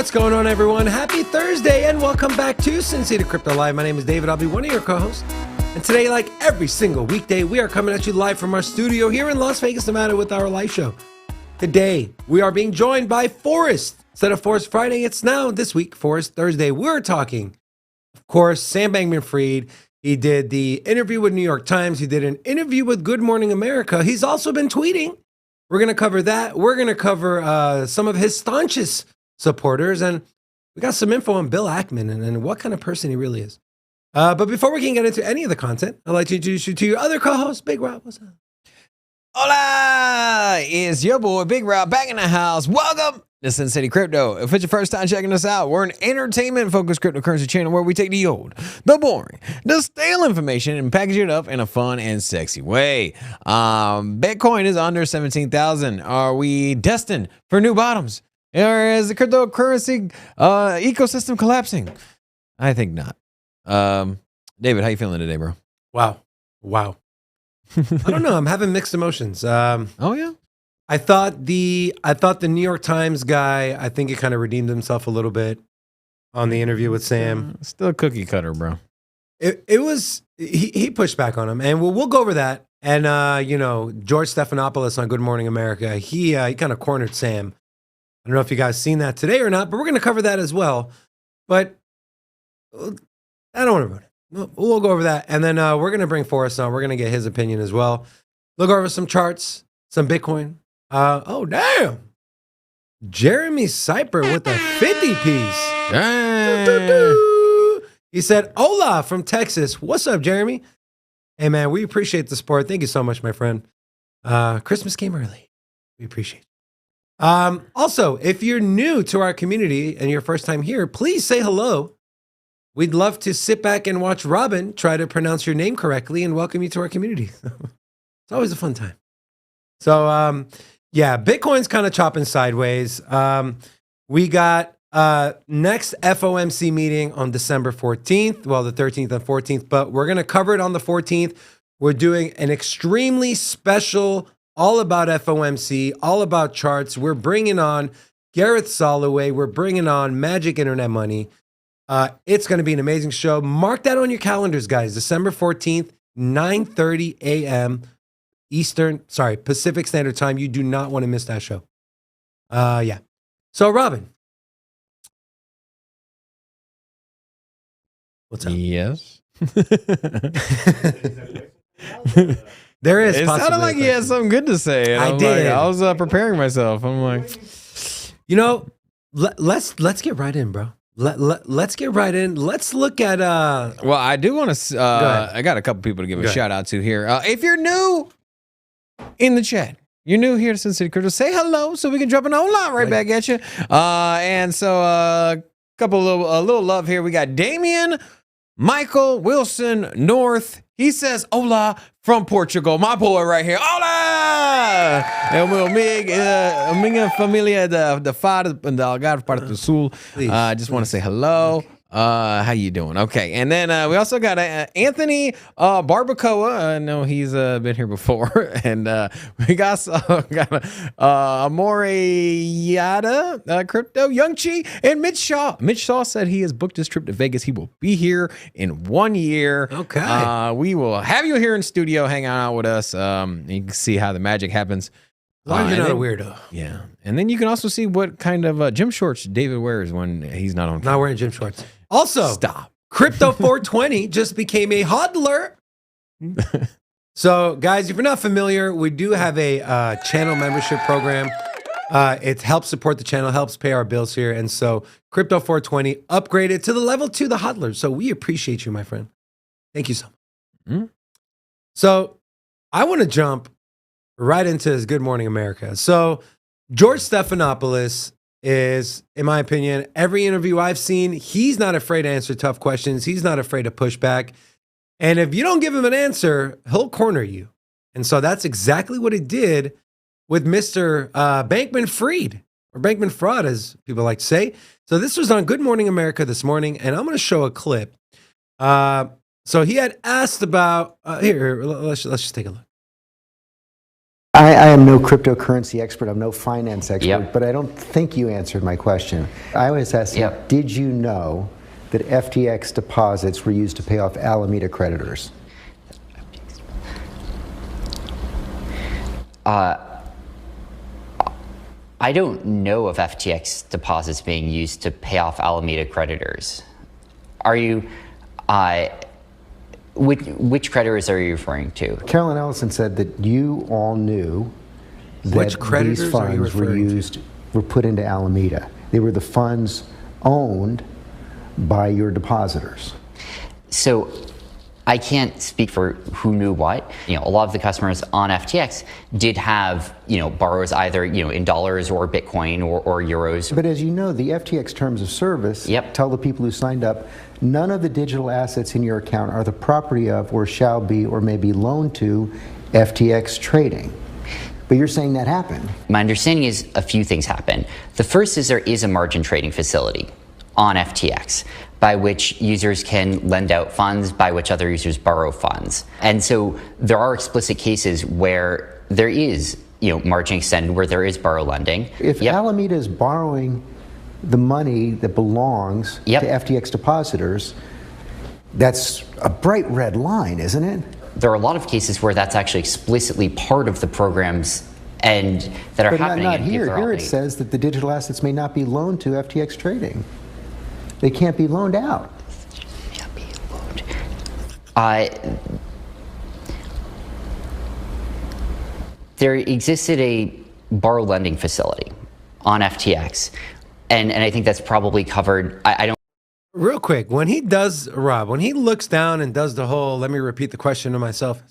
What's going on, everyone? Happy Thursday, and welcome back to Sin City Crypto Live. My name is David. I'll be one of your co-hosts. And today, like every single weekday, we are coming at you live from our studio here in Las Vegas, Nevada, with our live show. Today, we are being joined by Forrest. Instead of Forrest Friday, it's now this week, Forrest Thursday. We're talking, of course, Sam Bankman-Fried. He did the interview with New York Times. He did an interview with Good Morning America. He's also been tweeting. We're going to cover that. We're going to cover some of his staunchest supporters. And we got some info on Bill Ackman and what kind of person he really is. But before we can get into any of the content, I'd like to introduce you to your other co-host, Big Rob. What's up? Hola! It's your boy, Big Rob, back in the house. Welcome to Sin City Crypto. If it's your first time checking us out, we're an entertainment-focused cryptocurrency channel where we take the old, the boring, the stale information and package it up in a fun and sexy way. Bitcoin is under 17,000. Are we destined for new bottoms? Or is the cryptocurrency ecosystem collapsing? I think not. David, how you feeling today, bro? Wow. I don't know. I'm having mixed emotions. Oh yeah. I thought the New York Times guy, I think he kind of redeemed himself a little bit on the interview with Sam. Still a cookie cutter, bro. It was he pushed back on him, and we'll go over that. And George Stephanopoulos on Good Morning America, he kind of cornered Sam. I don't know if you guys seen that today or not, but we're going to cover that as well. But I don't want to ruin it. We'll go over that. And then we're going to bring Forrest on. We're going to get his opinion as well. Look over some charts, some Bitcoin. Oh, damn. Jeremy Cyper with a 50 piece. He said, hola from Texas. What's up, Jeremy? Hey, man, we appreciate the support. Thank you so much, my friend. Christmas came early. We appreciate it. Also, if you're new to our community and your first time here, please say hello. We'd love to sit back and watch Robin try to pronounce your name correctly and welcome you to our community. It's always a fun time. So, Bitcoin's kind of chopping sideways. We got next FOMC meeting on December 14th, well, the 13th and 14th, but we're going to cover it on the 14th. We're doing an extremely special, all about FOMC, all about charts. We're bringing on Gareth Soloway. We're bringing on Magic Internet Money. It's going to be an amazing show. Mark that on your calendars, guys. December 14th, 9:30 a.m. Pacific Standard Time. You do not want to miss that show. So, Robin. What's up? Yes. There is. It sounded like he had something good to say. I did. I was preparing myself. I'm like, let's get right in, bro. Let's get right in. Let's look at. Well, I do want to. I got a couple people to give a shout out to here. If you're new in the chat, you're new here to Sin City Crypto, say hello so we can drop an whole lot right back at you. And so a little love here. We got Damian, Michael, Wilson, North. He says hola from Portugal. My boy right here. Hola! É o meu amigo, a minha família da Faro, da Algarve, parte do Sul. I just want to say hello. How you doing? Okay. And then we also got Anthony Barbacoa. I know he's been here before. And we got Amore Yada, Crypto, Young Chi, and Mitch Shaw. Mitch Shaw said he has booked his trip to Vegas. He will be here in 1 year. Okay. We will have you here in studio, hang out with us. You can see how the magic happens. As long as you're not a weirdo. Yeah. And then you can also see what kind of gym shorts David wears when he's not on camera. Not wearing gym shorts. Also, stop. Crypto 420 just became a hodler. So, guys, if you're not familiar, we do have a channel membership program. It helps support the channel, helps pay our bills here. And so Crypto 420 upgraded to the level 2, the hodler. So we appreciate you, my friend. Thank you so much. So I want to jump right into his Good Morning America. So George Stephanopoulos is, in my opinion, every interview I've seen, he's not afraid to answer tough questions. He's not afraid to push back. And if you don't give him an answer, he'll corner you. And so that's exactly what he did with Mr. Bankman-Fried, or Bankman-Fried, as people like to say. So this was on Good Morning America this morning, and I'm going to show a clip. So he had asked about, let's just take a look. I am no cryptocurrency expert. I'm no finance expert, Yep. but I don't think you answered my question. I was asking, Yep. did you know that FTX deposits were used to pay off Alameda creditors? I don't know of FTX deposits being used to pay off Alameda creditors. Are you, which creditors are you referring to? Carolyn Ellison said that you all knew Which that creditors these are you funds were referring to? were put into Alameda. They were the funds owned by your depositors. So I can't speak for who knew what. You know, a lot of the customers on FTX did have, borrows either, in dollars or Bitcoin or euros. But as you know, the FTX terms of service tell the people who signed up, none of the digital assets in your account are the property of or shall be or may be loaned to FTX trading. But you're saying that happened. My understanding is a few things happen. The first is there is a margin trading facility on FTX by which users can lend out funds, by which other users borrow funds. And so there are explicit cases where there is, margin extended, where there is borrow lending. If Alameda is borrowing the money that belongs to FTX depositors, that's a bright red line, isn't it? There are a lot of cases where that's actually explicitly part of the programs and that are happening. Not here. Here it says that the digital assets may not be loaned to FTX trading. They can't be loaned out. Can't be loaned. There existed a borrow lending facility on FTX, and I think that's probably covered. I don't. Real quick, when he looks down and does the whole, let me repeat the question to myself.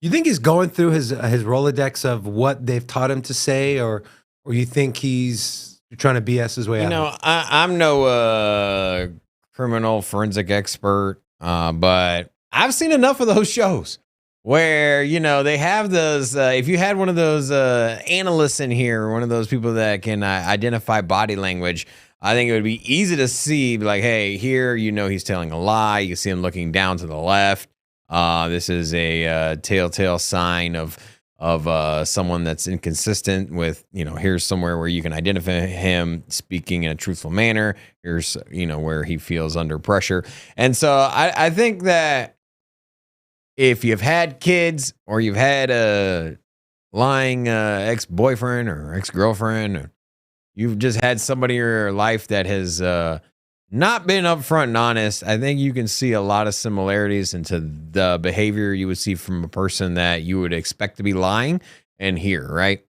You think he's going through his Rolodex of what they've taught him to say, or you think he's trying to BS his way out? I'm no criminal forensic expert, but I've seen enough of those shows where, they have those, if you had one of those analysts in here, one of those people that can identify body language, I think it would be easy to see, like, hey, here, he's telling a lie. You see him looking down to the left. This is a telltale sign of someone that's inconsistent with, here's somewhere where you can identify him speaking in a truthful manner. Here's, where he feels under pressure. And so I think that if you've had kids or you've had a lying ex-boyfriend or ex-girlfriend, or you've just had somebody in your life that has not been upfront and honest, I think you can see a lot of similarities into the behavior you would see from a person that you would expect to be lying and here, right?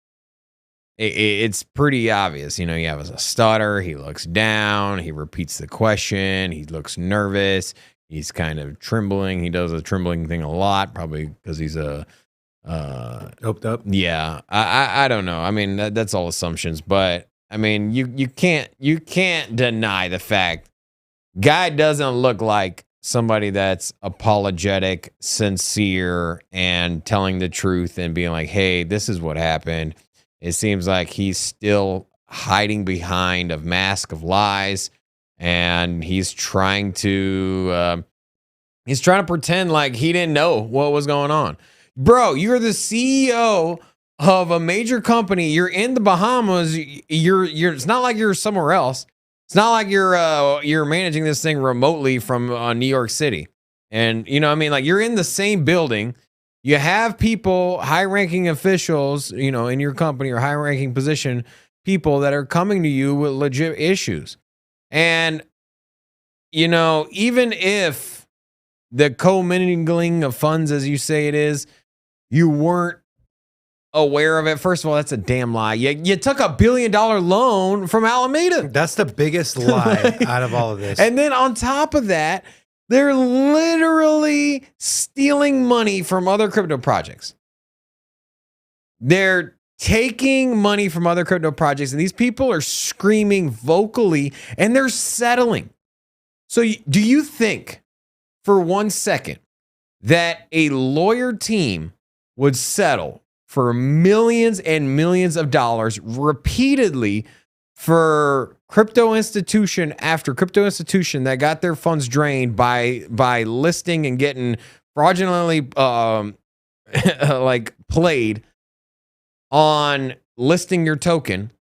It's pretty obvious. You have a stutter. He looks down. He repeats the question. He looks nervous. He's kind of trembling. He does a trembling thing a lot, probably because he's Doped up. Yeah, I don't know. I mean, that's all assumptions, but I mean, you can't deny the fact guy doesn't look like somebody that's apologetic, sincere, and telling the truth and being like, hey, this is what happened. It seems like he's still hiding behind a mask of lies, and he's trying to pretend like he didn't know what was going on. Bro, you're the CEO of a major company. You're in the Bahamas. You're it's not like you're somewhere else. It's not like you're managing this thing remotely from New York City. And like you're in the same building. You have people, high-ranking officials, in your company or high-ranking position, people that are coming to you with legit issues. And even if the commingling of funds, as you say it is, you weren't aware of it. First of all, that's a damn lie. You took $1 billion loan from Alameda. That's the biggest lie out of all of this. And then on top of that, they're literally stealing money from other crypto projects. They're taking money from other crypto projects, and these people are screaming vocally, and they're settling. So do you think for 1 second that a lawyer team would settle for millions and millions of dollars repeatedly for crypto institution after crypto institution that got their funds drained by listing and getting fraudulently played on listing your token.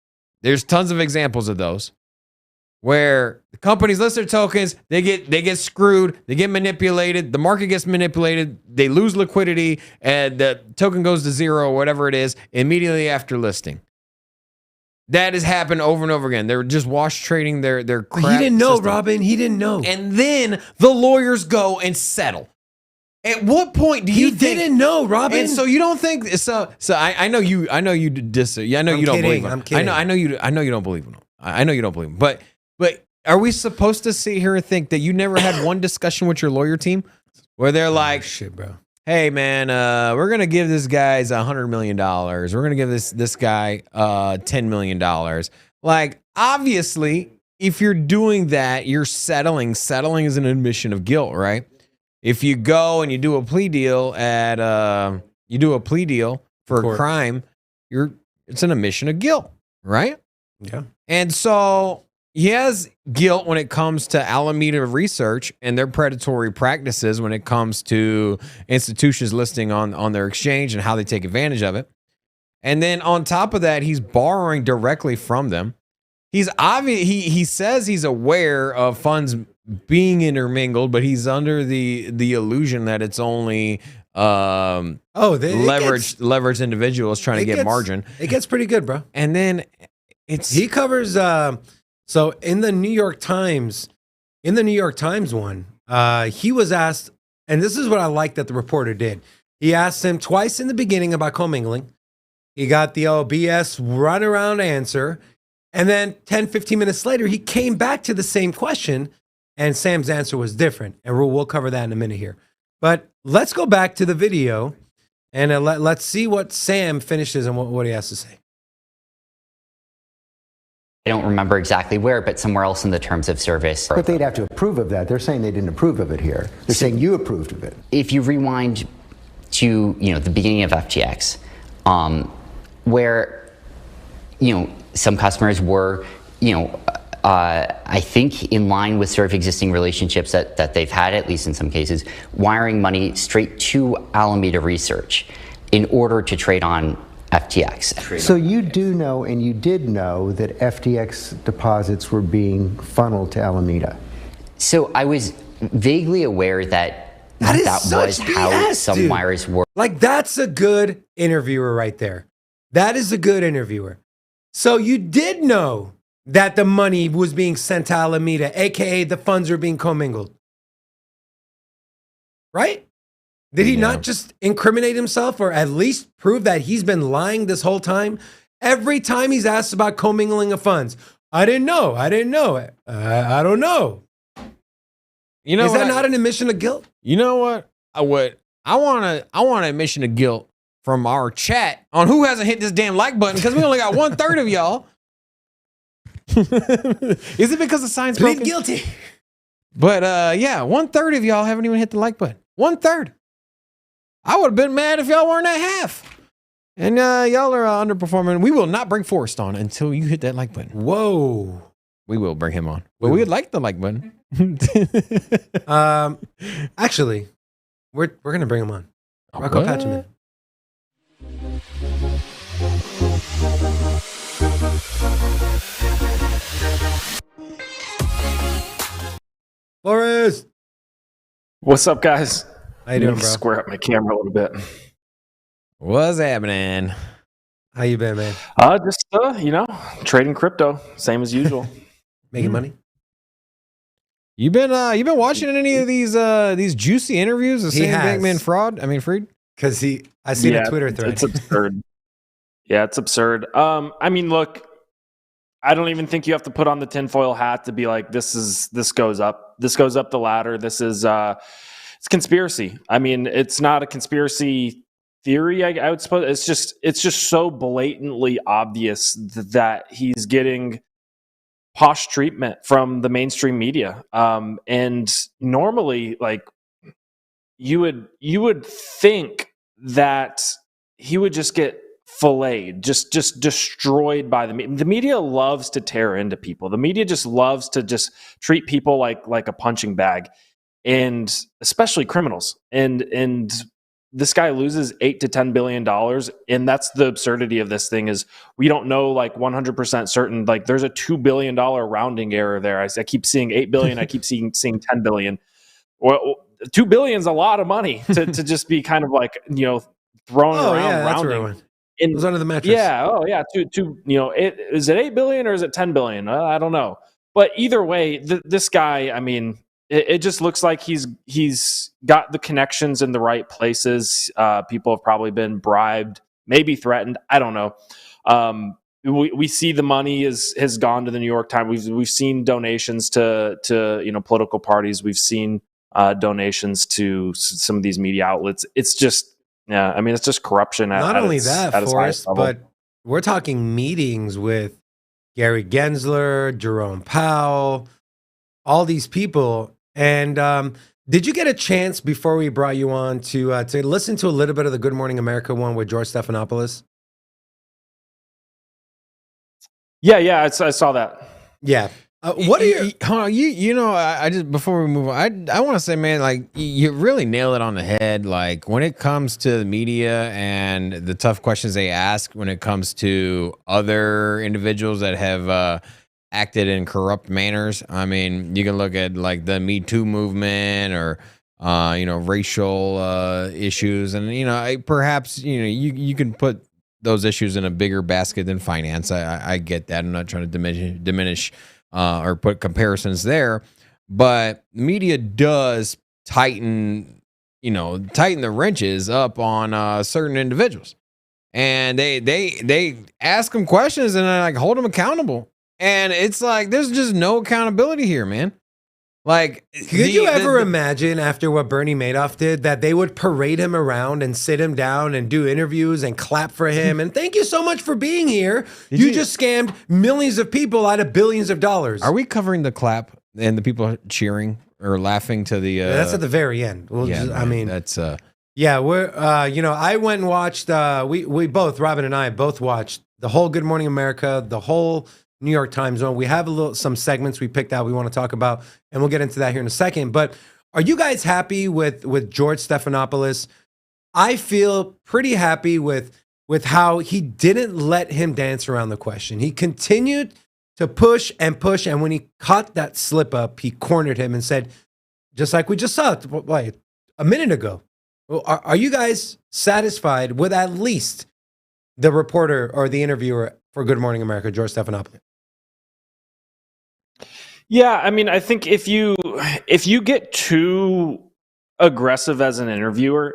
There's tons of examples of those where the companies list their tokens, they get screwed, they get manipulated, the market gets manipulated, they lose liquidity, and the token goes to zero or whatever it is immediately after listing. That has happened over and over again. They're just wash trading their crap. He didn't know, system. Robin. He didn't know. And then the lawyers go and settle. At what point do you think? He didn't know, Robin. And so you don't think so? I know you. I know you disagree. I know you don't believe him. I'm kidding. I know you don't believe him. I know you don't believe him. But are we supposed to sit here and think that you never had one discussion with your lawyer team where they're like, shit, bro. Hey man, we're gonna give this guy $100 million. We're gonna give this guy $10 million. Like, obviously, if you're doing that, you're settling. Settling is an admission of guilt, right? If you go and you do a plea deal for a crime, it's an admission of guilt, right? Yeah. And so he has guilt when it comes to Alameda Research and their predatory practices when it comes to institutions listing on their exchange and how they take advantage of it. And then on top of that, he's borrowing directly from them. He's he says he's aware of funds being intermingled, but he's under the illusion that it's only leveraged individuals trying to get margin. It gets pretty good, bro. And then he covers so in the New York Times one, he was asked, and this is what I like that the reporter did. He asked him twice in the beginning about commingling. He got the BS runaround answer. And then 10, 15 minutes later, he came back to the same question, and Sam's answer was different. And we'll cover that in a minute here. But let's go back to the video, and let's see what Sam finishes and what he has to say. I don't remember exactly where, but somewhere else in the terms of service. But they'd have to approve of that. They're saying they didn't approve of it here. They're saying you approved of it. If you rewind to the beginning of FTX, where some customers were I think in line with sort of existing relationships that they've had, at least in some cases, wiring money straight to Alameda Research in order to trade on FTX. So you do know, and you did know, that FTX deposits were being funneled to Alameda. So I was vaguely aware that was how some wires work. Like, that's a good interviewer right there. That is a good interviewer. So you did know that the money was being sent to Alameda, aka the funds were being commingled, right? Did he not just incriminate himself, or at least prove that he's been lying this whole time? Every time he's asked about commingling of funds, I didn't know. I don't know. Is that not an admission of guilt? You know what? I want an admission of guilt from our chat on who hasn't hit this damn like button, because we only got 1/3 of y'all. Is it because the sign's broken? Plead guilty. But 1/3 of y'all haven't even hit the like button. 1/3. I would have been mad if y'all weren't at half. And y'all are underperforming. We will not bring Forrest on until you hit that like button. Whoa. We will bring him on. But we would like the like button. Actually, we're gonna bring him on. Rocco Patchman. Forrest. What's up, guys? How you doing, bro? Square up my camera a little bit. What's happening? How you been, man? Just trading crypto, same as usual. Making money? You been watching any of these juicy interviews of Sam Bankman-Fried? Because I seen a Twitter thread. It's absurd. Yeah, it's absurd. I mean, look, I don't even think you have to put on the tinfoil hat to be like, this goes up the ladder. This is it's conspiracy. I mean, it's not a conspiracy theory, I would suppose. It's just so blatantly obvious that he's getting posh treatment from the mainstream media. And normally, like, you would think that he would just get filleted, just destroyed by the media. The media loves to tear into people. The media just loves to just treat people like a punching bag, and especially criminals. And this guy loses $8 to $10 billion. And that's the absurdity of this thing is we don't know like 100% certain, like there's a $2 billion rounding error there. I keep seeing 8 billion. I keep seeing 10 billion. Well, 2 billion is a lot of money to just be kind of like, thrown around rounding. It was under the mattress. Yeah. Oh yeah. Is it 8 billion or is it 10 billion? I don't know. But either way, this guy, I mean, it just looks like he's got the connections in the right places. People have probably been bribed, maybe threatened. I don't know. We see the money has gone to the New York Times. We've seen donations to political parties. We've seen donations to some of these media outlets. It's just it's just corruption. Not only that, Forrest, but we're talking meetings with Gary Gensler, Jerome Powell, all these people. And did you get a chance before we brought you on to listen to a little bit of the Good Morning America one with George Stephanopoulos? Yeah, I saw that. Yeah. What are your? I just before we move on, I want to say, man, like you really nail it on the head. Like when it comes to the media and the tough questions they ask, when it comes to other individuals that have acted in corrupt manners. I mean, you can look at like the Me Too movement or racial issues, and perhaps you can put those issues in a bigger basket than finance. I get that. I'm not trying to diminish or put comparisons there, but media does tighten the wrenches up on certain individuals, and they ask them questions and like hold them accountable. And it's like, there's just no accountability here, man. Like, could you ever imagine after what Bernie Madoff did that they would parade him around and sit him down and do interviews and clap for him and thank you so much for being here. You just scammed millions of people out of billions of dollars. Are we covering the clap and the people cheering or laughing to the? That's at the very end. That's we're I went and watched. We both, Robin and I, both watched the whole Good Morning America, the whole New York Times Zone. We have some segments we picked out we want to talk about, and we'll get into that here in a second. But are you guys happy with George Stephanopoulos? I feel pretty happy with how he didn't let him dance around the question. He continued to push, and when he caught that slip up, he cornered him and said, just like we just saw a minute ago, are you guys satisfied with at least the reporter or the interviewer for Good Morning America, George Stephanopoulos? Yeah, I mean, I think if you get too aggressive as an interviewer,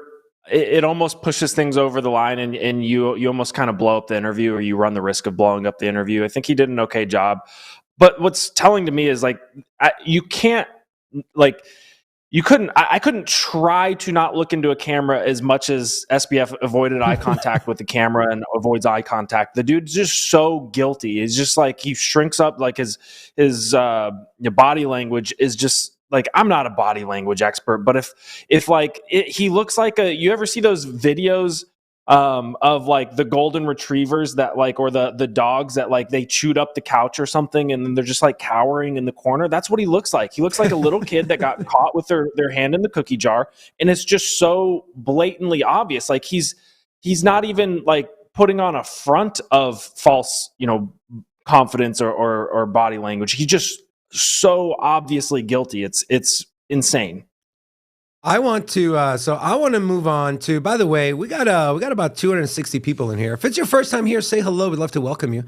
it almost pushes things over the line, and you almost kind of blow up the interview, or you run the risk of blowing up the interview. I think he did an okay job, but what's telling to me is like you can't like. I couldn't try to not look into a camera as much as SBF avoided eye contact with the camera and avoids eye contact. The dude's just so guilty. It's just like he shrinks up, like his body language is just like, I'm not a body language expert, but if like he looks like you ever see those videos of like the golden retrievers that like, or the dogs that like they chewed up the couch or something and then they're just like cowering in the corner. That's what he looks like. He looks like a little kid that got caught with their hand in the cookie jar. And it's just so blatantly obvious. Like he's not even like putting on a front of false, confidence or body language. He's just so obviously guilty. It's insane. I want to move on to, by the way, we got about 260 people in here. If it's your first time here, say hello. We'd love to welcome you.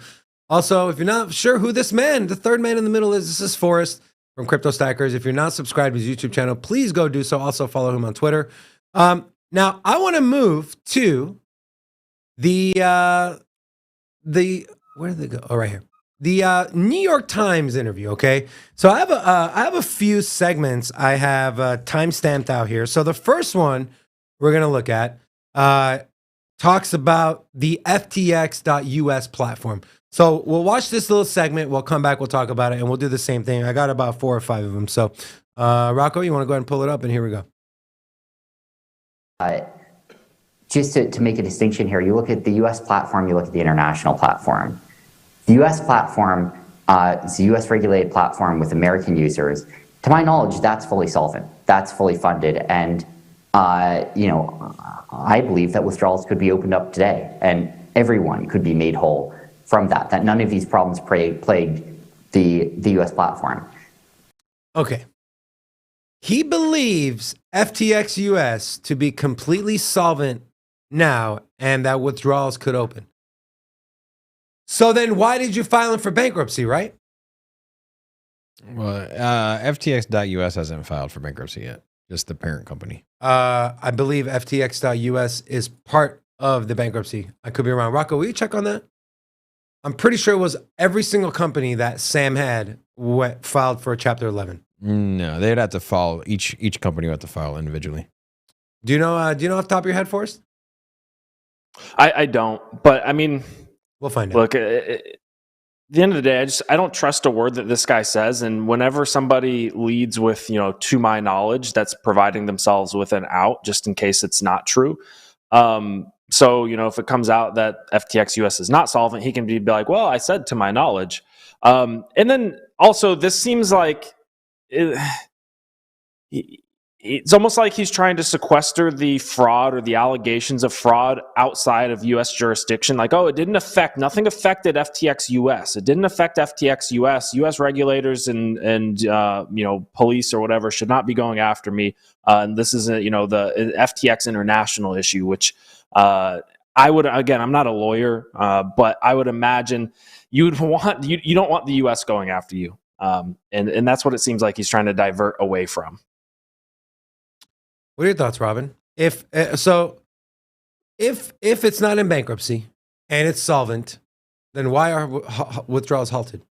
Also, if you're not sure who this man, the third man in the middle is, this is Forrest from Crypto Stackers. If you're not subscribed to his YouTube channel, please go do so. Also follow him on Twitter. Now I want to move to the where did they go? Oh, right here. The New York Times interview, okay? So I have a few segments I have time-stamped out here. So the first one we're going to look at talks about the FTX.US platform. So we'll watch this little segment. We'll come back. We'll talk about it, and we'll do the same thing. I got about 4 or 5 of them. So Rocco, you want to go ahead and pull it up, and here we go. Just to make a distinction here, you look at the US platform, you look at the international platform. The US platform is a US regulated platform with American users. To my knowledge, that's fully solvent. That's fully funded. And I believe that withdrawals could be opened up today, and everyone could be made whole from that. That none of these problems plagued the U.S. platform. Okay. He believes FTX US to be completely solvent now and that withdrawals could open. So then why did you file him for bankruptcy, right? Well, FTX.US hasn't filed for bankruptcy yet. Just the parent company. I believe FTX.US is part of the bankruptcy. I could be wrong. Rocco, will you check on that? I'm pretty sure it was every single company that Sam had filed for Chapter 11. No, they'd have to file, each company would have to file individually. Do you know off the top of your head, Forrest? I don't, but I mean, we'll find out. Look, at the end of the day, I don't trust a word that this guy says. And whenever somebody leads with, to my knowledge, that's providing themselves with an out just in case it's not true. So, if it comes out that FTX US is not solvent, he can be like, well, I said to my knowledge. And then also this seems like it's almost like he's trying to sequester the fraud or the allegations of fraud outside of U.S. jurisdiction. Like, oh, nothing affected FTX US. It didn't affect FTX US. U.S. regulators and police or whatever should not be going after me. And this is the FTX international issue, which I would, again, I'm not a lawyer, but I would imagine you don't want the U.S. going after you. And that's what it seems like he's trying to divert away from. What are your thoughts, Robin? If it's not in bankruptcy and it's solvent, then why are withdrawals halted?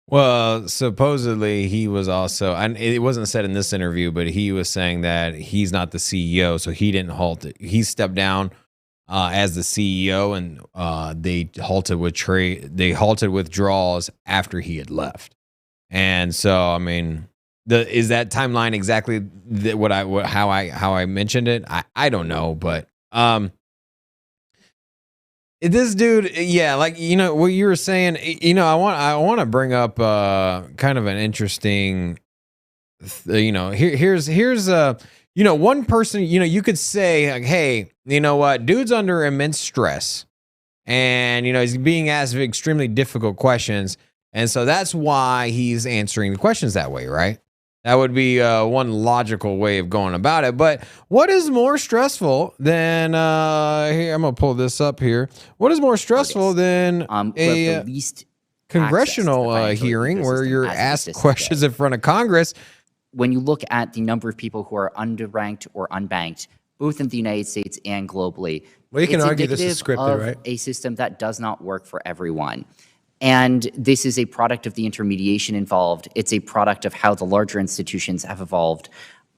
Well, supposedly he was also, and it wasn't said in this interview, but he was saying that he's not the CEO, so he didn't halt it. He stepped down as the CEO, and they halted withdrawals after he had left. And so, I mean, is that timeline exactly how I mentioned it? I don't know, but this dude, yeah, like what you were saying. I want to bring up kind of an interesting. Here's one person. You could say like, hey, you know what, dude's under immense stress, and he's being asked extremely difficult questions, and so that's why he's answering the questions that way, right? That would be one logical way of going about it. But what is more stressful than here? I'm gonna pull this up here. What is more stressful than a congressional hearing where you're asked questions in front of Congress? When you look at the number of people who are underranked or unbanked, both in the United States and globally, well, you can argue this is scripted, right? A system that does not work for everyone. And this is a product of the intermediation involved. It's a product of how the larger institutions have evolved.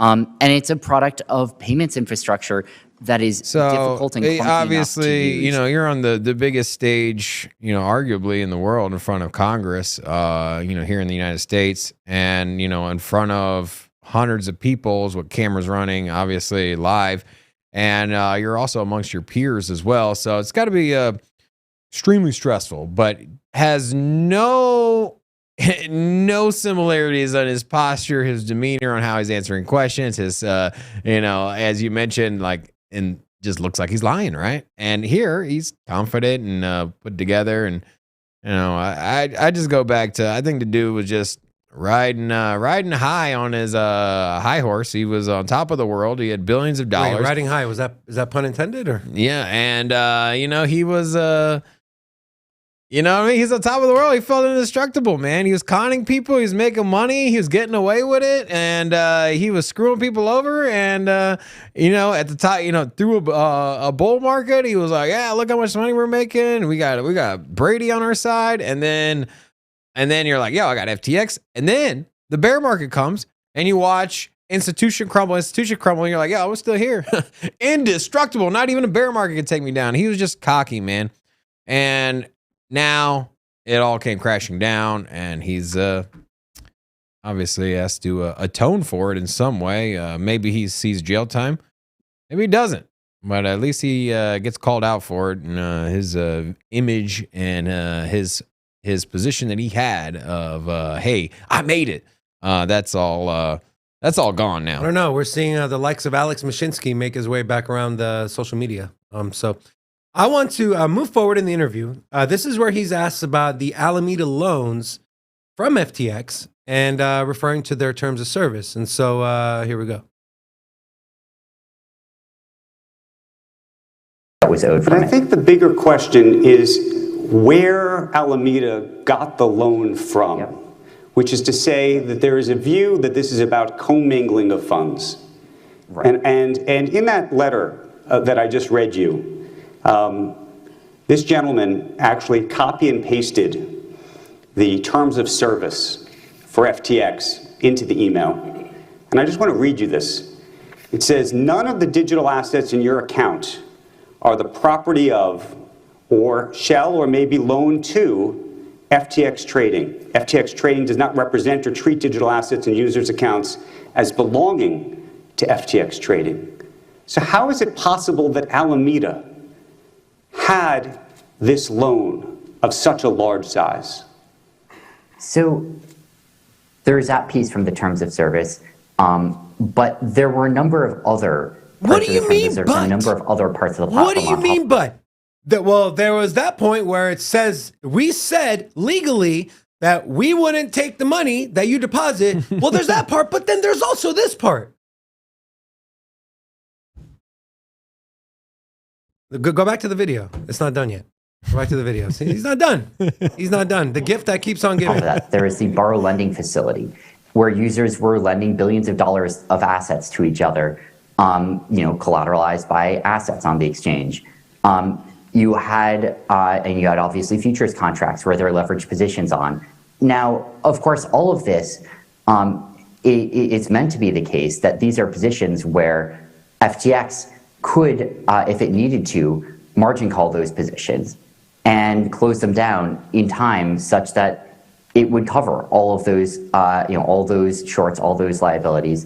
And it's a product of payments infrastructure that is difficult and clunky obviously, enough to use. You're on the biggest stage, arguably in the world in front of Congress, here in the United States, and, in front of hundreds of people with cameras running, obviously live. And you're also amongst your peers as well. So it's got to be extremely stressful, but has no similarities on his posture, his demeanor, on how he's answering questions, his as you mentioned, like, and just looks like he's lying, right? And here he's confident and put together, and I just go back to, I think the dude was just riding high on his high horse. He was on top of the world. He had billions of dollars. Wait, riding high, is that pun intended, or? Yeah, and he was he's on top of the world. He felt indestructible, man. He was conning people. He was making money. He was getting away with it. And he was screwing people over. And, at the top, through a bull market, he was like, yeah, look how much money we're making. We got Brady on our side. And then you're like, yo, I got FTX. And then the bear market comes and you watch institution crumble. And you're like, yeah, I was still here. Indestructible. Not even a bear market could take me down. He was just cocky, man. And now it all came crashing down, and he's obviously has to atone for it in some way. Maybe he sees jail time, maybe he doesn't, but at least he gets called out for it. And his image and his position that he had of hey, I made it. That's all That's all gone I now. don't know. We're seeing the likes of Alex Mashinsky make his way back around the social media. So I want to move forward in the interview. This is where he's asked about the Alameda loans from FTX and referring to their terms of service. And so here we go. That was owed but I think the bigger question is where Alameda got the loan from, which is to say that there is a view that this is about commingling of funds. Right. And in that letter that I just read you, this gentleman actually copy and pasted the terms of service for FTX into the email. And I just want to read you this. It says, none of the digital assets in your account are the property of or shall or may be loaned to FTX Trading. FTX Trading does not represent or treat digital assets in users' accounts as belonging to FTX Trading. So how is it possible that Alameda had this loan of such a large size? So there is that piece from the terms of service, but there were a number of other parts of the terms of service and a number of other parts of the platform. What do you mean, but? Well, there was that point where it says, we said legally that we wouldn't take the money that you deposit. Well, there's that part, but then there's also this part. Go back to the video. It's not done yet. Go back to the video. See, he's not done. He's not done. The gift that keeps on giving. There is the borrow lending facility where users were lending billions of dollars of assets to each other, collateralized by assets on the exchange. You had obviously futures contracts where there are leveraged positions on. Now, of course, all of this, it's meant to be the case that these are positions where FTX could, if it needed to, margin call those positions and close them down in time such that it would cover all of those, all those shorts, all those liabilities.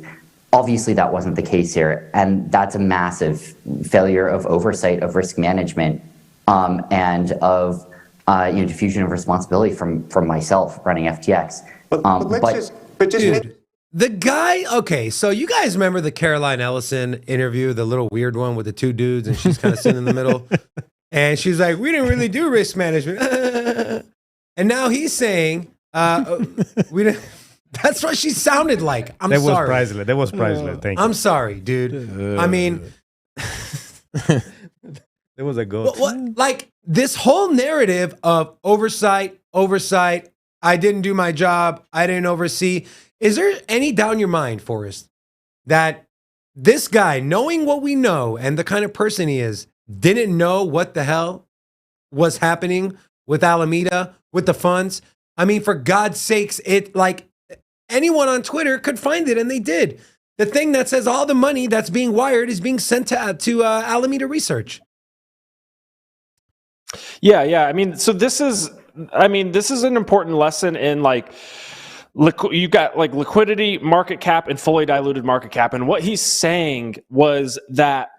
Obviously, that wasn't the case here, and that's a massive failure of oversight of risk management and of diffusion of responsibility from myself running FTX. Dude, the guy. Okay, so you guys remember the Caroline Ellison interview, the little weird one with the two dudes, and she's kind of sitting in the middle, and she's like, "We didn't really do risk management," and now he's saying, "We didn't." That's what she sounded like. I'm sorry. That was priceless. Thank you. I'm sorry, dude. I mean, it was a goat. Like this whole narrative of oversight. I didn't do my job. I didn't oversee. Is there any doubt in your mind, Forrest, that this guy, knowing what we know and the kind of person he is, didn't know what the hell was happening with Alameda, with the funds? I mean, for God's sakes, anyone on Twitter could find it, and they did. The thing that says all the money that's being wired is being sent to Alameda Research. Yeah. I mean, so this is an important lesson in you got liquidity, market cap, and fully diluted market cap. And what he's saying was that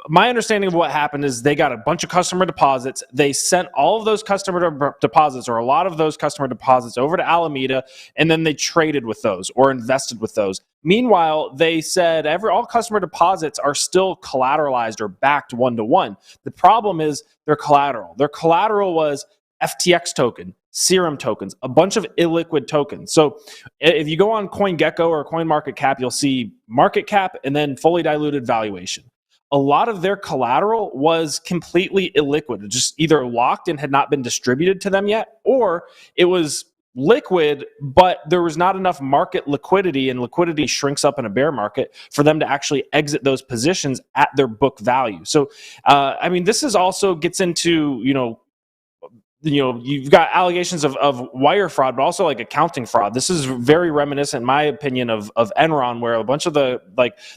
my understanding of what happened is they got a bunch of customer deposits. They sent all of those customer deposits, or a lot of those customer deposits, over to Alameda, and then they traded with those or invested with those. Meanwhile, they said all customer deposits are still collateralized or backed 1-to-1. The problem is their collateral. Their collateral was FTX token, Serum tokens, a bunch of illiquid tokens. So if you go on CoinGecko or CoinMarketCap, you'll see market cap and then fully diluted valuation. A lot of their collateral was completely illiquid, just either locked and had not been distributed to them yet, or it was liquid, but there was not enough market liquidity, and liquidity shrinks up in a bear market, for them to actually exit those positions at their book value. So, this is also gets into, you've got allegations of wire fraud, but also accounting fraud. This is very reminiscent, in my opinion, of Enron, where a bunch of the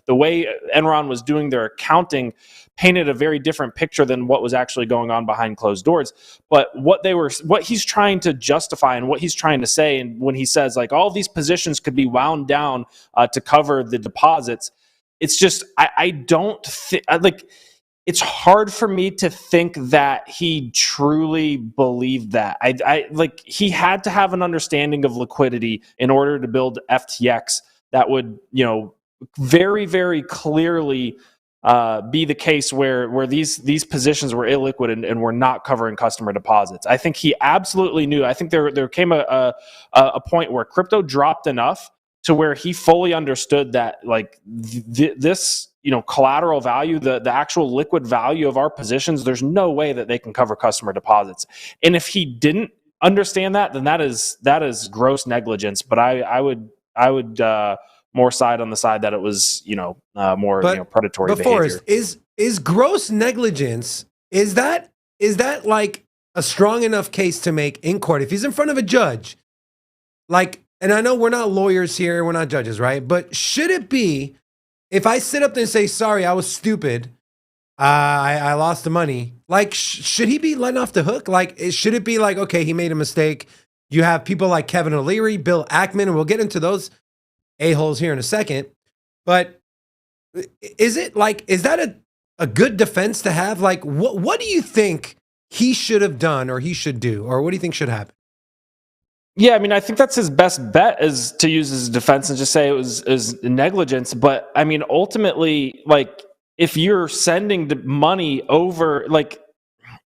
way Enron was doing their accounting painted a very different picture than what was actually going on behind closed doors. But what he's trying to justify and what he's trying to say, and when he says all these positions could be wound down to cover the deposits, it's just I don't think it's hard for me to think that he truly believed that. He had to have an understanding of liquidity in order to build FTX that would, very, very clearly be the case where these positions were illiquid and were not covering customer deposits. I think he absolutely knew. I think there came a point where crypto dropped enough to where he fully understood that like this collateral value, the actual liquid value of our positions, there's no way that they can cover customer deposits. And if he didn't understand that, then that is gross negligence. But I would more side on the side that it was more predatory behavior. Forrest, is gross negligence, is that like a strong enough case to make in court if he's in front of a judge? Like, and I know we're not lawyers here, we're not judges, right? But should it be, if I sit up there and say, sorry, I was stupid, I lost the money, like, should he be letting off the hook? Like, should it be like, okay, he made a mistake? You have people like Kevin O'Leary, Bill Ackman, and we'll get into those a-holes here in a second. But is that a good defense to have? Like, what do you think he should have done or he should do? Or what do you think should happen? Yeah, I mean, I think that's his best bet, is to use his defense and just say it was negligence. But I mean, ultimately, like, if you're sending the money over, like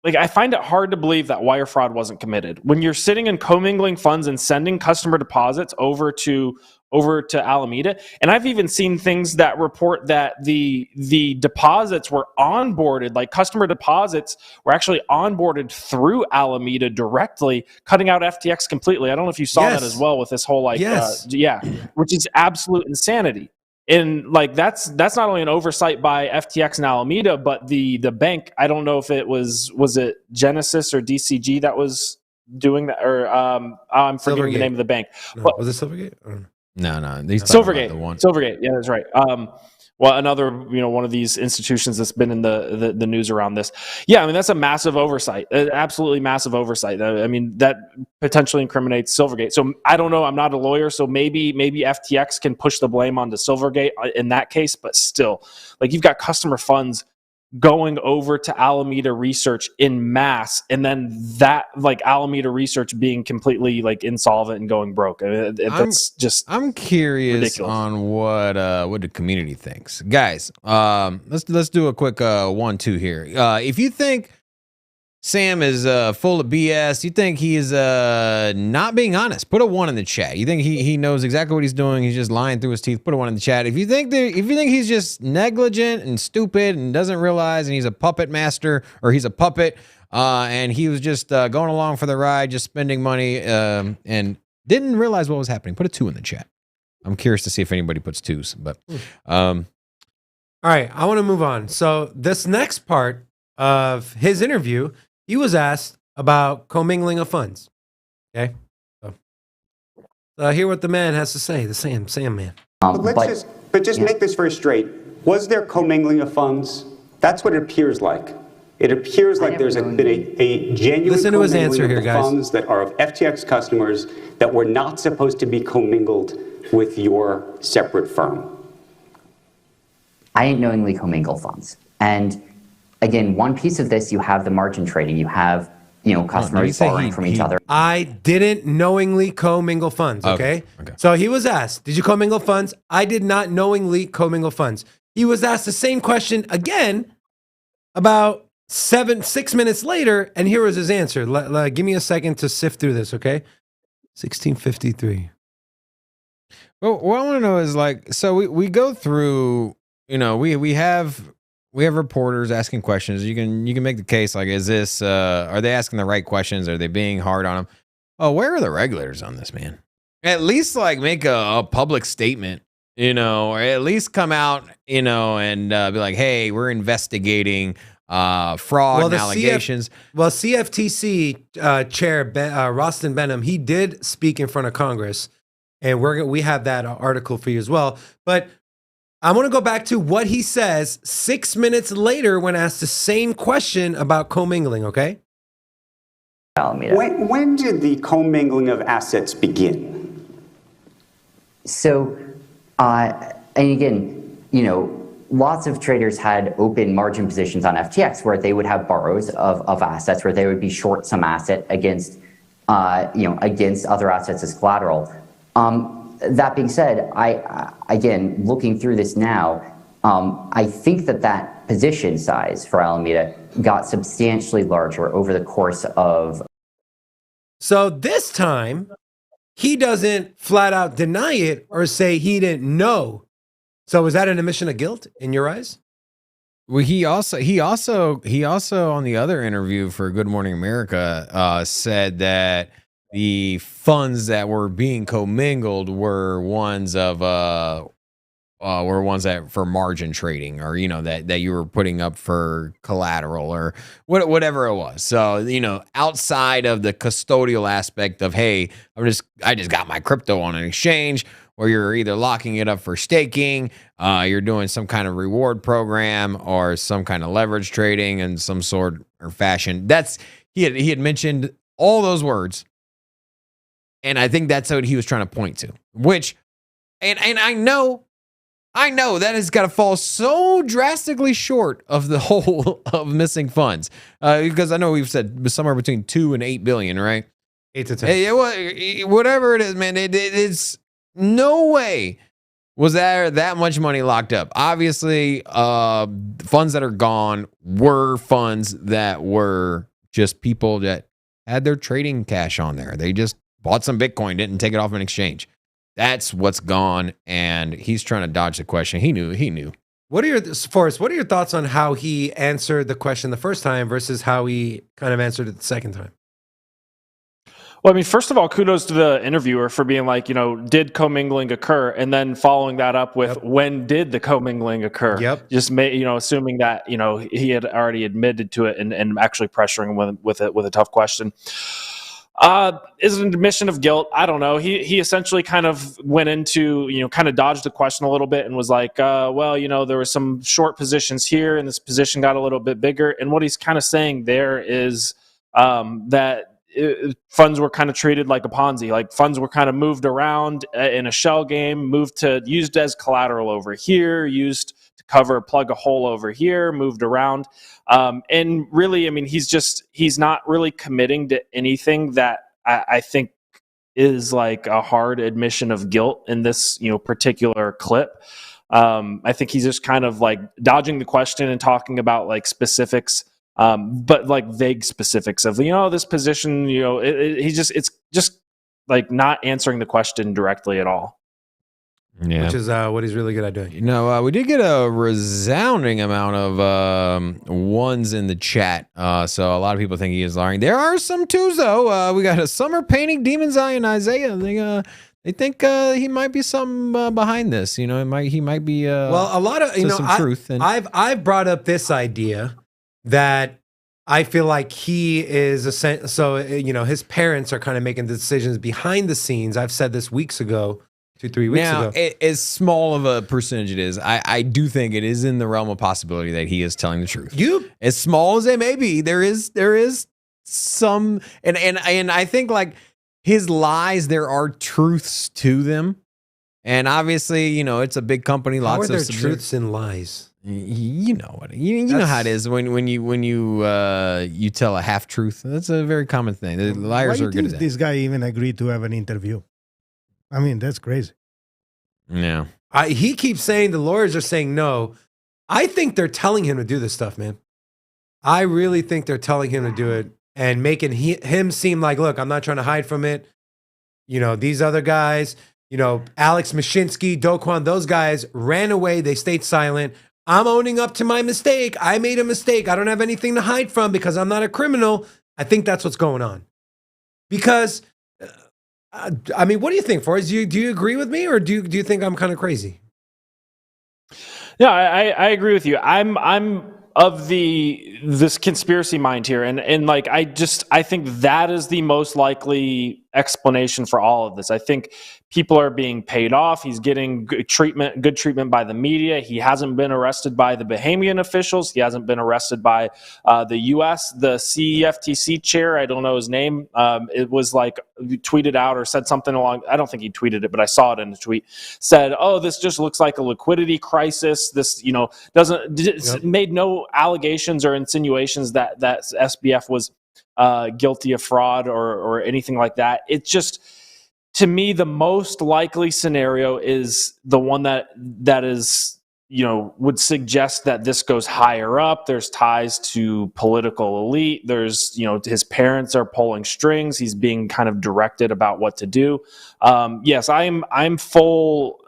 I find it hard to believe that wire fraud wasn't committed. When you're sitting and commingling funds and sending customer deposits over to Alameda. And I've even seen things that report that the deposits were onboarded, like customer deposits were actually onboarded through Alameda directly, cutting out FTX completely. I don't know if you saw that as well with this whole which is absolute insanity. And like that's not only an oversight by FTX and Alameda, but the bank. I don't know if it was it Genesis or DCG that was doing that, or I'm forgetting the name of the bank. No, was it Silvergate? I don't know. No. Silvergate. Yeah, that's right. Well, another, one of these institutions that's been in the news around this. Yeah, I mean, that's a massive oversight, absolutely massive oversight. I mean, that potentially incriminates Silvergate. So I don't know. I'm not a lawyer, so maybe FTX can push the blame onto Silvergate in that case. But still, like, you've got customer funds going over to Alameda Research in mass, and then that, like, Alameda Research being completely like insolvent and going broke. That's just I'm curious ridiculous. On what the community thinks, guys. Let's do a quick 1-2 here. If you think Sam is full of BS, you think he is not being honest, put a 1 in the chat. You think he knows exactly what he's doing, he's just lying through his teeth, put a 1 in the chat. If you think he's just negligent and stupid and doesn't realize, and he's a puppet master, or he's a puppet, and he was just going along for the ride, just spending money, and didn't realize what was happening, put a 2 in the chat. I'm curious to see if anybody puts 2s, but all right, I want to move on. So this next part of his interview, he was asked about commingling of funds. Okay, so hear what the man has to say. The Sam man. But just make this very straight. Was there commingling of funds? That's what it appears like. It appears like there's been a genuine Listen to his answer here, of guys. funds that are of FTX customers that were not supposed to be commingled with your separate firm. I didn't knowingly commingle funds. And again, one piece of this, you have the margin trading. You have, customers borrowing from each other. I didn't knowingly commingle funds, okay? So he was asked, did you commingle funds? I did not knowingly commingle funds. He was asked the same question again about 6 minutes later, and here was his answer. Give me a second to sift through this, okay? 1653. Well, what I want to know is, like, so we go through, we have reporters asking questions. You can make the case, like, is this are they asking the right questions? Are they being hard on them? Oh, where are the regulators on this, man? At least, like, make a public statement, or at least come out, and be like, hey, we're investigating fraud and allegations. CFTC chair Rostin Benham, he did speak in front of Congress, and we have that article for you as well. But I want to go back to what he says 6 minutes later when asked the same question about commingling, okay? When did the commingling of assets begin? So, and again, lots of traders had open margin positions on FTX where they would have borrows of assets, where they would be short some asset against, against other assets as collateral. That being said, again, looking through this now, I think that position size for Alameda got substantially larger over the course of. So this time, he doesn't flat out deny it or say he didn't know. So is that an admission of guilt in your eyes? Well, he also on the other interview for Good Morning America said that the funds that were being commingled were ones that for margin trading, or that you were putting up for collateral or whatever it was. So outside of the custodial aspect of, hey, I just got my crypto on an exchange, or you're either locking it up for staking, you're doing some kind of reward program or some kind of leverage trading in some sort or fashion. He had mentioned all those words, and I think that's what he was trying to point to. Which, and I know that has got to fall so drastically short of the whole of missing funds, because I know we've said somewhere between 2 and 8 billion, right? 8 to 10. Whatever it is, man. It's no way was there that much money locked up. Obviously, funds that are gone were funds that were just people that had their trading cash on there. They just bought some Bitcoin, didn't take it off an exchange. That's what's gone, and he's trying to dodge the question. He knew. Forrest, what are your thoughts on how he answered the question the first time versus how he kind of answered it the second time? Well, I mean, first of all, kudos to the interviewer for being like, did commingling occur? And then following that up with, when did the commingling occur? Yep. Just assuming that, he had already admitted to it and actually pressuring him with a tough question. Is it an admission of guilt? I don't know. He essentially kind of went into, kind of dodged the question a little bit and was like, there were some short positions here and this position got a little bit bigger. And what he's kind of saying there is that funds were kind of treated like a Ponzi, like funds were kind of moved around in a shell game, used as collateral over here, used to plug a hole over here, moved around. And really, I mean, he's not really committing to anything that I think is like a hard admission of guilt in this, particular clip. I think he's just kind of like dodging the question and talking about like specifics, but like vague specifics of, this position, it's just like not answering the question directly at all. Yeah. Which is what he's really good at doing. We did get a resounding amount of ones in the chat. So a lot of people think he is lying. There are some twos, though. We got a summer painting Demon's Eye and Isaiah. They think he might be something behind this. He might be well, a lot of some truth. And I've brought up this idea that I feel like he is his parents are kind of making the decisions behind the scenes. I've said this weeks ago. 2-3 weeks ago. As small of a percentage it is, I do think it is in the realm of possibility that he is telling the truth. As small as it may be, there is some, and I think like his lies, there are truths to them, and obviously, it's a big company. Lots of truths and lies. You know what you know how it is when you tell a half truth. That's a very common thing. The liars are good at that. This guy even agreed to have an interview. I mean, that's crazy. Yeah. He keeps saying the lawyers are saying no. I think they're telling him to do this stuff, man. I really think they're telling him to do it and making him seem like, look, I'm not trying to hide from it. These other guys, Alex Mashinsky, Do Kwon, those guys ran away. They stayed silent. I'm owning up to my mistake. I made a mistake. I don't have anything to hide from because I'm not a criminal. I think that's what's going on. Because I mean, what do you think, Forrest? Do you agree with me, or do you think I'm kind of crazy? Yeah, I agree with you. I'm of this conspiracy mind here, and like I think that is the most likely explanation for all of this. I think people are being paid off. He's getting good treatment by the media. He hasn't been arrested by the Bahamian officials. He hasn't been arrested by the U.S. The CFTC chair, I don't know his name. It was like tweeted out or said something along. I don't think he tweeted it, but I saw it in a tweet. Said, "Oh, this just looks like a liquidity crisis. This, made no allegations or insinuations that SBF was guilty of fraud or anything like that. It just." to me, the most likely scenario is the one that is, would suggest that this goes higher up. There's ties to political elite. There's, his parents are pulling strings. He's being kind of directed about what to do. Yes, I'm full.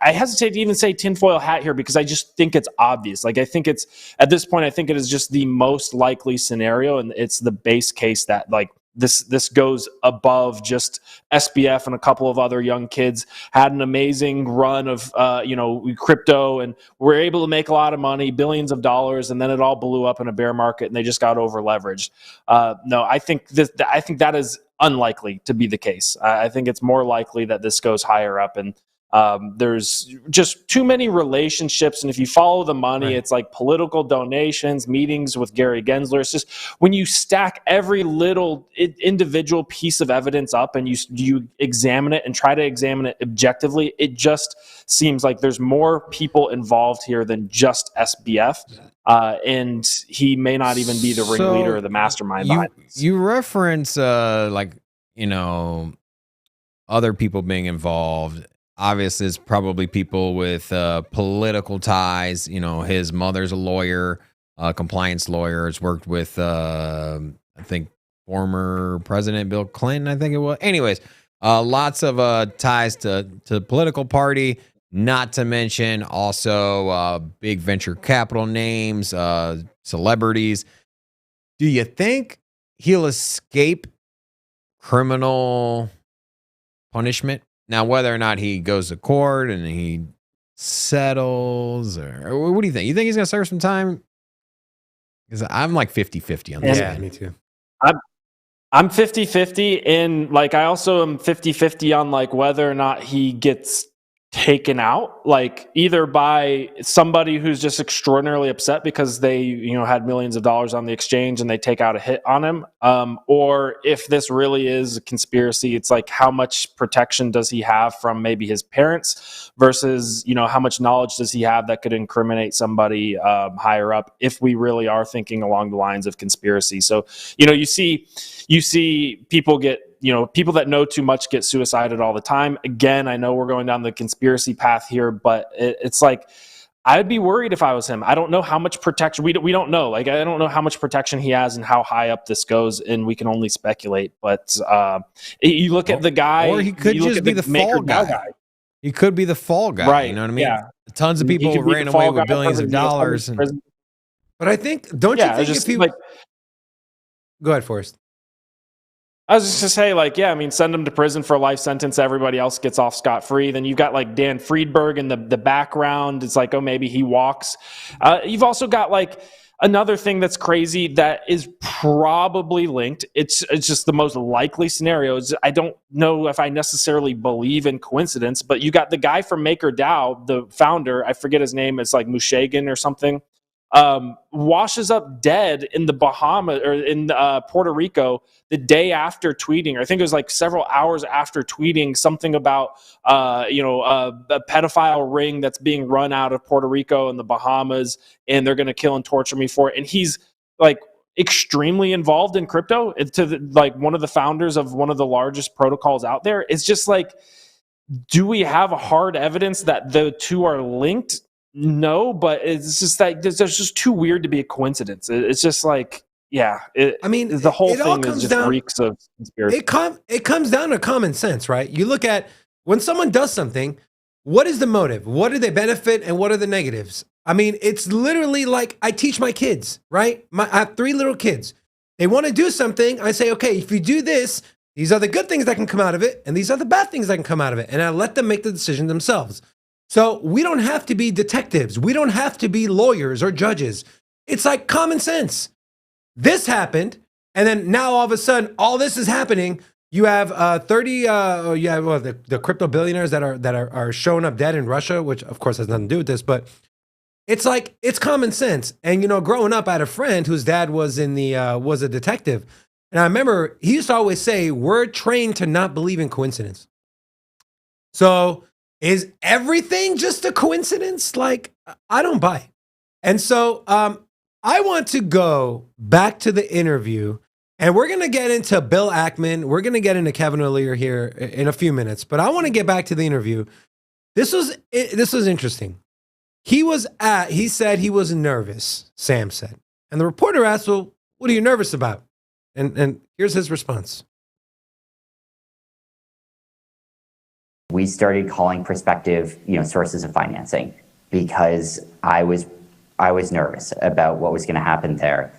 I hesitate to even say tinfoil hat here because I just think it's obvious. Like, I think it's, at this point, I think it is just the most likely scenario, and it's the base case that, like, this goes above just SBF and a couple of other young kids had an amazing run of crypto and were able to make a lot of money, billions of dollars, and then it all blew up in a bear market and they just got over leveraged. No, I think that is unlikely to be the case. I think it's more likely that this goes higher up, and there's just too many relationships. And if you follow the money, right, it's like political donations, meetings with Gary Gensler. It's just when you stack every little individual piece of evidence up and you examine it and try to examine it objectively, it just seems like there's more people involved here than just SBF. And he may not even be the ringleader or the mastermind behind this. You reference other people being involved. Obviously, it's probably people with political ties. His mother's a lawyer, compliance lawyer. Has worked with, I think, former President Bill Clinton, I think it was. Anyways, lots of ties to the political party, not to mention also big venture capital names, celebrities. Do you think he'll escape criminal punishment? Now, whether or not he goes to court and he settles, or what do you think? You think he's going to serve some time? Because I'm like 50-50 on this. Yeah, me too. I'm 50-50, and like I also am 50-50 on like whether or not he gets taken out, like either by somebody who's just extraordinarily upset because they had millions of dollars on the exchange and they take out a hit on him, or if this really is a conspiracy, it's like how much protection does he have from maybe his parents versus how much knowledge does he have that could incriminate somebody higher up if we really are thinking along the lines of conspiracy. So you see people get people that know too much get suicided all the time. Again, I know we're going down the conspiracy path here, but it's like, I'd be worried if I was him. I don't know how much protection, we don't know. Like, I don't know how much protection he has and how high up this goes, and we can only speculate. But you look at the guy. Or he could just be the fall guy. He could be the fall guy. Right. You know what I mean? Yeah. Tons of people ran away with billions of dollars. But I think, don't you think if he... Go ahead, Forrest. I was just to say, send him to prison for a life sentence. Everybody else gets off scot-free. Then you've got like Dan Friedberg in the background. It's like, oh, maybe he walks. You've also got like another thing that's crazy that is probably linked. It's just the most likely scenario. I don't know if I necessarily believe in coincidence, but you got the guy from MakerDAO, the founder, I forget his name. It's like Mushagan or something. Washes up dead in the Bahamas or in Puerto Rico the day after tweeting. I think it was like several hours after tweeting something about a pedophile ring that's being run out of Puerto Rico and the Bahamas, and they're going to kill and torture me for it. And he's like extremely involved in crypto. Like one of the founders of one of the largest protocols out there. It's just like, do we have hard evidence that the two are linked? No, but it's just like there's just too weird to be a coincidence. It's just like, yeah. The whole thing is just reeks of conspiracy. It comes down to common sense, right? You look at when someone does something, what is the motive? What do they benefit and what are the negatives? I mean, it's literally like I teach my kids, right? I have 3 little kids. They want to do something. I say, okay, if you do this, these are the good things that can come out of it, and these are the bad things that can come out of it. And I let them make the decision themselves. So we don't have to be detectives. We don't have to be lawyers or judges. It's like common sense. This happened, and then now all of a sudden, all this is happening. You have the crypto billionaires that are showing up dead in Russia, which of course has nothing to do with this, but it's like it's common sense. And growing up, I had a friend whose dad was was a detective, and I remember he used to always say, "We're trained to not believe in coincidence." So. Is everything just a coincidence? Like, I don't buy. And so I want to go back to the interview And we're going to get into Bill Ackman. We're going to get into Kevin O'Leary here in a few minutes. But I want to get back to the interview. This was interesting. He said he was nervous, Sam said. And the reporter asked, well, what are you nervous about? And here's his response. We started calling prospective, sources of financing because I was nervous about what was going to happen there.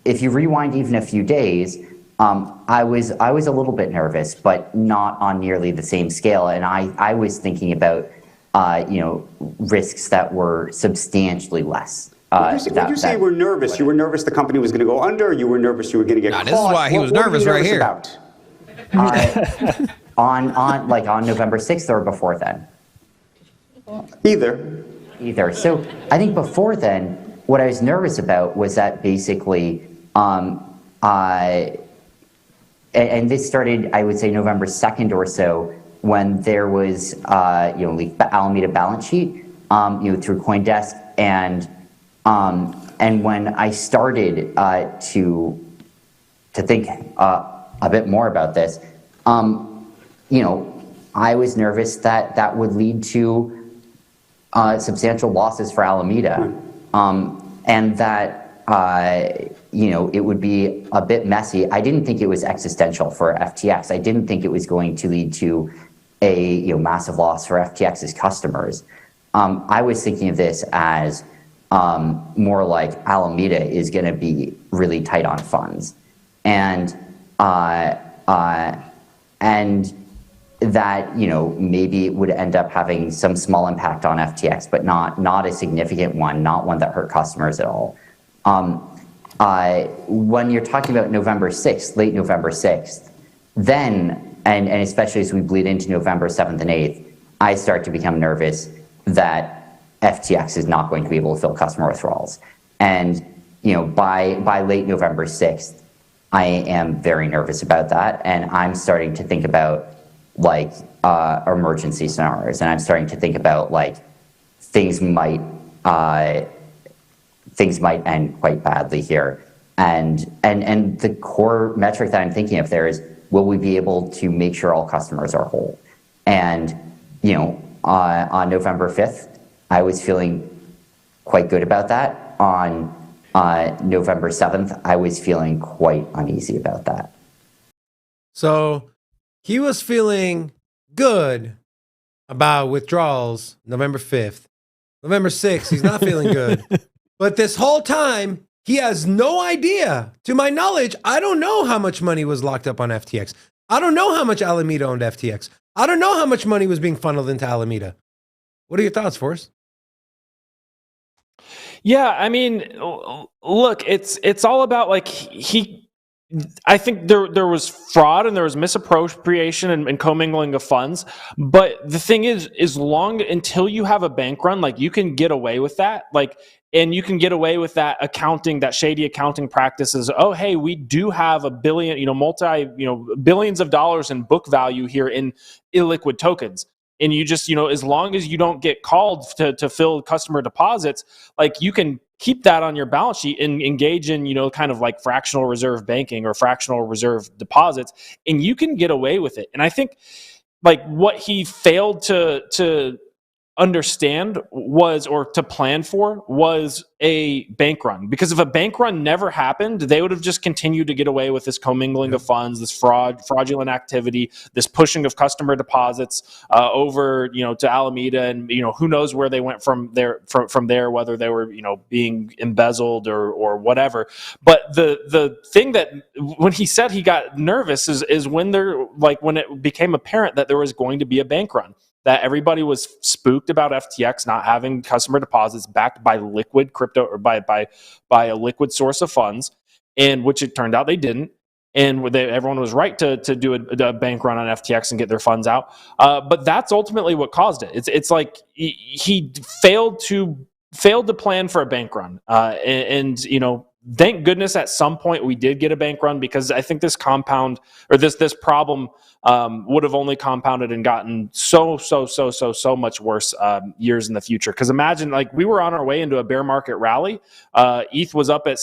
If you rewind even a few days, I was a little bit nervous, but not on nearly the same scale. And I was thinking about, risks that were substantially less. When you say you were nervous, you were nervous the company was going to go under, or you were nervous you were going to get caught? This is why he was nervous right here. About? On November 6th or before then? Either. So I think before then, what I was nervous about was that basically, and this started, I would say, November 2nd or so, when there was, the Alameda balance sheet, through CoinDesk, and when I started to think a bit more about this, I was nervous that would lead to substantial losses for Alameda, and that it would be a bit messy. I didn't think it was existential for FTX. I didn't think it was going to lead to a massive loss for FTX's customers. I was thinking of this as more like Alameda is going to be really tight on funds, and that maybe it would end up having some small impact on FTX, but not a significant one, not one that hurt customers at all. When you're talking about November 6th, late November 6th, then, and especially as we bleed into November 7th and 8th, I start to become nervous that FTX is not going to be able to fill customer withdrawals. And by late November 6th, I am very nervous about that, and I'm starting to think about emergency scenarios, and I'm starting to think about things might end quite badly here, and the core metric that I'm thinking of there is, will we be able to make sure all customers are whole? And on November 5th, I was feeling quite good about that. On November 7th, I was feeling quite uneasy about that. So he was feeling good about withdrawals November 5th. November 6th, he's not feeling good. But this whole time, he has no idea. To my knowledge, I don't know how much money was locked up on FTX. I don't know how much Alameda owned FTX. I don't know how much money was being funneled into Alameda. What are your thoughts, Forrest? Yeah, I mean, look, it's all about I think there was fraud and there was misappropriation and commingling of funds. But the thing is until you have a bank run, you can get away with that. And you can get away with that that shady accounting practices. Oh, hey, we do have a billion, billions of dollars in book value here in illiquid tokens. And you just, as long as you don't get called to fill customer deposits, you can keep that on your balance sheet and engage in, kind of fractional reserve banking or fractional reserve deposits, and you can get away with it. And I think what he failed to understand or to plan for was a bank run, because if a bank run never happened, they would have just continued to get away with this commingling of funds, this fraudulent activity, this pushing of customer deposits over to Alameda, and who knows where they went from there, whether they were being embezzled or whatever. But the thing that when he said he got nervous is when when it became apparent that there was going to be a bank run, that everybody was spooked about FTX not having customer deposits backed by liquid crypto or by a liquid source of funds, and which it turned out they didn't. And everyone was right to do a bank run on FTX and get their funds out. But that's ultimately what caused it. It's like he failed to plan for a bank run, and thank goodness at some point we did get a bank run, because I think this compound or this problem would have only compounded and gotten so much worse years in the future. Because imagine, like, we were on our way into a bear market rally. ETH was up at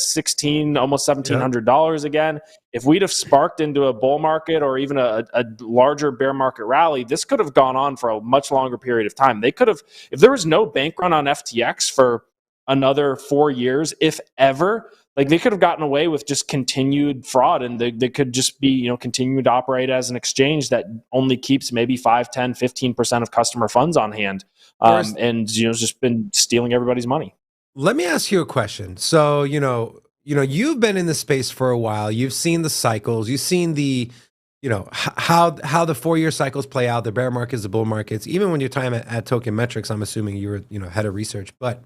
almost $1,700 again. If we'd have sparked into a bull market or even a larger bear market rally, this could have gone on for a much longer period of time. They could have, if there was no bank run on FTX for another 4 years, if ever, like, they could have gotten away with just continued fraud, and they could just be, continuing to operate as an exchange that only keeps maybe 5, 10, 15% of customer funds on hand, and just been stealing everybody's money. Let me ask you a question. So, you've been in the space for a while. You've seen the cycles. You've seen the, how the 4-year cycles play out, the bear markets, the bull markets. Even when your time at Token Metrics, I'm assuming you were, head of research. But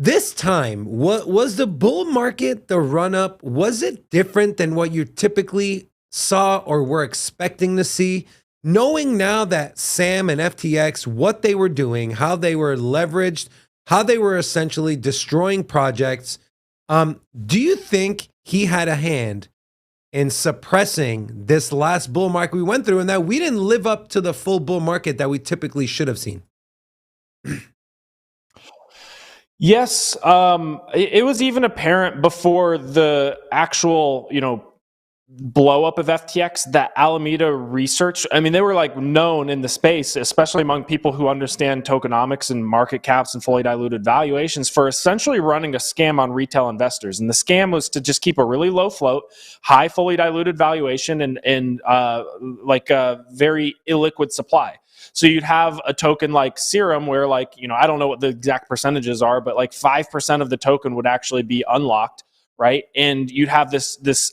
this time, what was the bull market, the run up? Was it different than what you typically saw or were expecting to see? Knowing now that Sam and FTX, what they were doing, how they were leveraged, how they were essentially destroying projects, do you think he had a hand in suppressing this last bull market we went through, and that we didn't live up to the full bull market that we typically should have seen? Yes, it was even apparent before the actual, blow up of FTX that Alameda Research, I mean, they were like known in the space, especially among people who understand tokenomics and market caps and fully diluted valuations, for essentially running a scam on retail investors. And the scam was to just keep a really low float, high fully diluted valuation, and like a very illiquid supply. So you'd have a token like Serum where, like, I don't know what the exact percentages are, but like 5% of the token would actually be unlocked, right? And you'd have this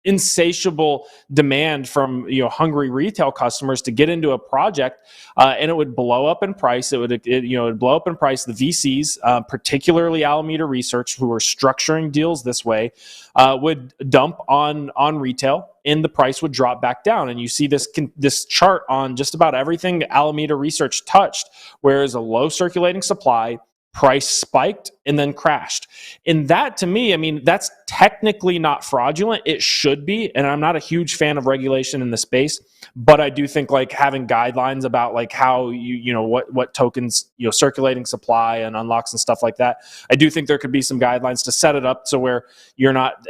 insatiable demand from hungry retail customers to get into a project, and it would blow up in price. It would blow up in price. The VCs, particularly Alameda Research, who were structuring deals this way, would dump on retail, and the price would drop back down. And you see this chart on just about everything Alameda Research touched, where is a low circulating supply, price spiked and then crashed. And that, to me, I mean, that's technically not fraudulent. It should be. And I'm not a huge fan of regulation in the space, but I do think, like, having guidelines about, like, how what tokens, circulating supply and unlocks and stuff like that, I do think there could be some guidelines to set it up so where you're not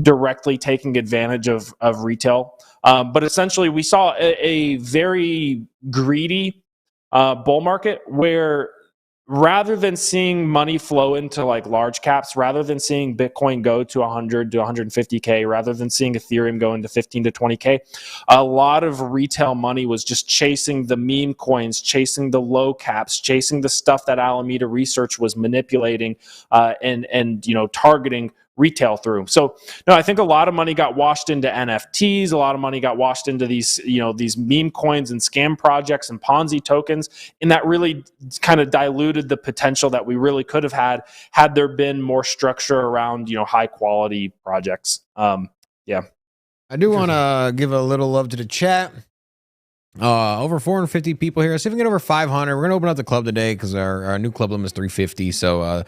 directly taking advantage of retail. But essentially, we saw a very greedy bull market where, rather than seeing money flow into like large caps, rather than seeing Bitcoin go to 100 to 150K, rather than seeing Ethereum go into 15 to 20K, a lot of retail money was just chasing the meme coins, chasing the low caps, chasing the stuff that Alameda Research was manipulating and targeting retail through. So no, I think a lot of money got washed into NFTs. A lot of money got washed into these meme coins and scam projects and Ponzi tokens. And that really kind of diluted the potential that we really could have had there been more structure around, high quality projects. Yeah. I do want to give a little love to the chat. Over 450 people here. See if we can get over 500. We're going to open up the club today because our new club limit is 350. So,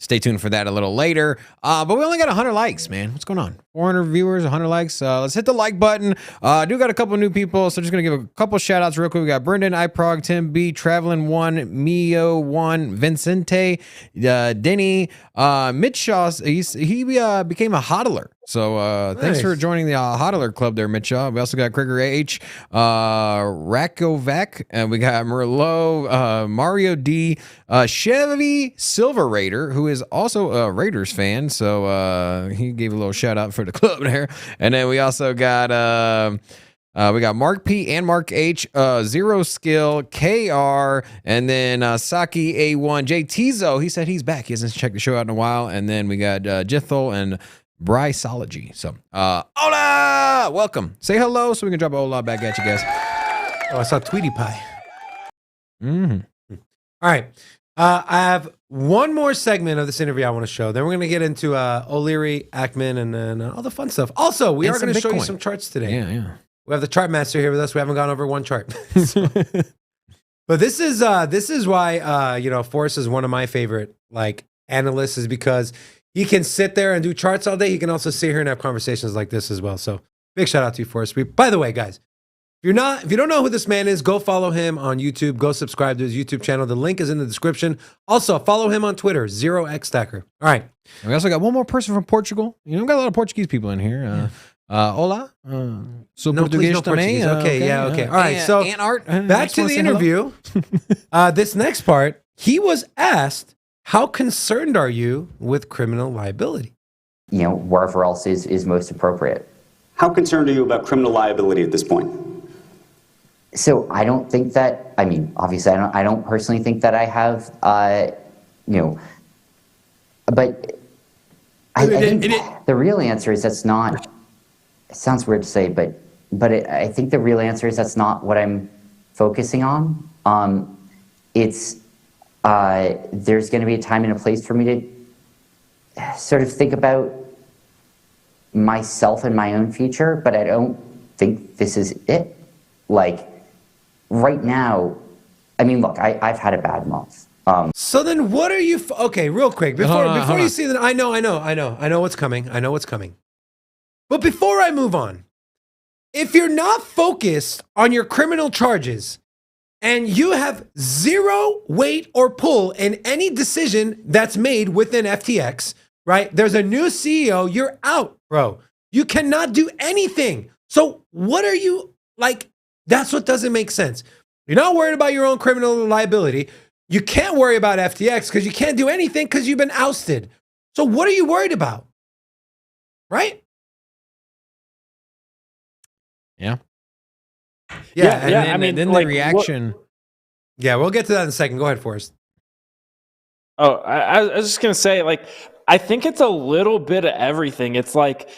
stay tuned for that a little later. But we only got 100 likes, man. What's going on? 400 viewers, 100 likes. Let's hit the like button. I do got a couple new people, so just going to give a couple shout outs real quick. We got Brendan, iProg, Tim B, Travelin' 1, Mio 1, Vincente, Denny, Mitch Shaw. He became a hodler. So thanks for joining the hodler club there, Mitch Shaw. We also got Gregor H, Rakovac, and we got Merlot, Mario D, Chevy Silver Raider, who is also a Raiders fan. So he gave a little shout out for the club there. And then we also got Mark P and Mark H, Zero Skill, KR, and then Saki A1, JTzo. He said he's back. He hasn't checked the show out in a while. And then we got Jithel and Bryceology. So, hola! Welcome. Say hello so we can drop a hola back at you guys. Oh, I saw Tweety Pie. Mm-hmm. All right. I have one more segment of this interview I want to show. Then we're going to get into O'Leary, Ackman, and then all the fun stuff. Also, we are going to show you some charts today. Yeah. We have the chart master here with us. We haven't gone over one chart. But this is why Forrest is one of my favorite analysts, is because he can sit there and do charts all day. He can also sit here and have conversations like this as well. So big shout out to you, Forrest. By the way, guys, if you don't know who this man is, go follow him on YouTube. Go subscribe to his YouTube channel. The link is in the description. Also, follow him on Twitter, 0xstacker. All right. We also got one more person from Portugal. You know, we got a lot of Portuguese people in here. Hola. So no, Portuguese no Portuguese. também. Okay. All right. So Art, back to the interview. This next part, he was asked, how concerned are you with criminal liability? You know, wherever else is most appropriate. How concerned are you about criminal liability at this point? So I don't think that, I mean, obviously I don't personally think that I have, but I think the real answer is that's not, it sounds weird to say, but I think the real answer is that's not what I'm focusing on. There's going to be a time and a place for me to sort of think about myself and my own future, but I don't think this is it. Like, right now, I mean, look, I've had a bad month. So then what are you, okay, real quick, before you see that, I know what's coming. I know what's coming. But before I move on, if you're not focused on your criminal charges and you have zero weight or pull in any decision that's made within FTX, right? There's a new CEO, you're out, bro. You cannot do anything. So what are you, like, that's what doesn't make sense. You're not worried about your own criminal liability. You can't worry about FTX because you can't do anything because you've been ousted. So what are you worried about? Right? Yeah. Yeah. I mean, then the reaction. Yeah, we'll get to that in a second. Go ahead, Forrest. Oh, I was just going to say, like, I think it's a little bit of everything. It's like,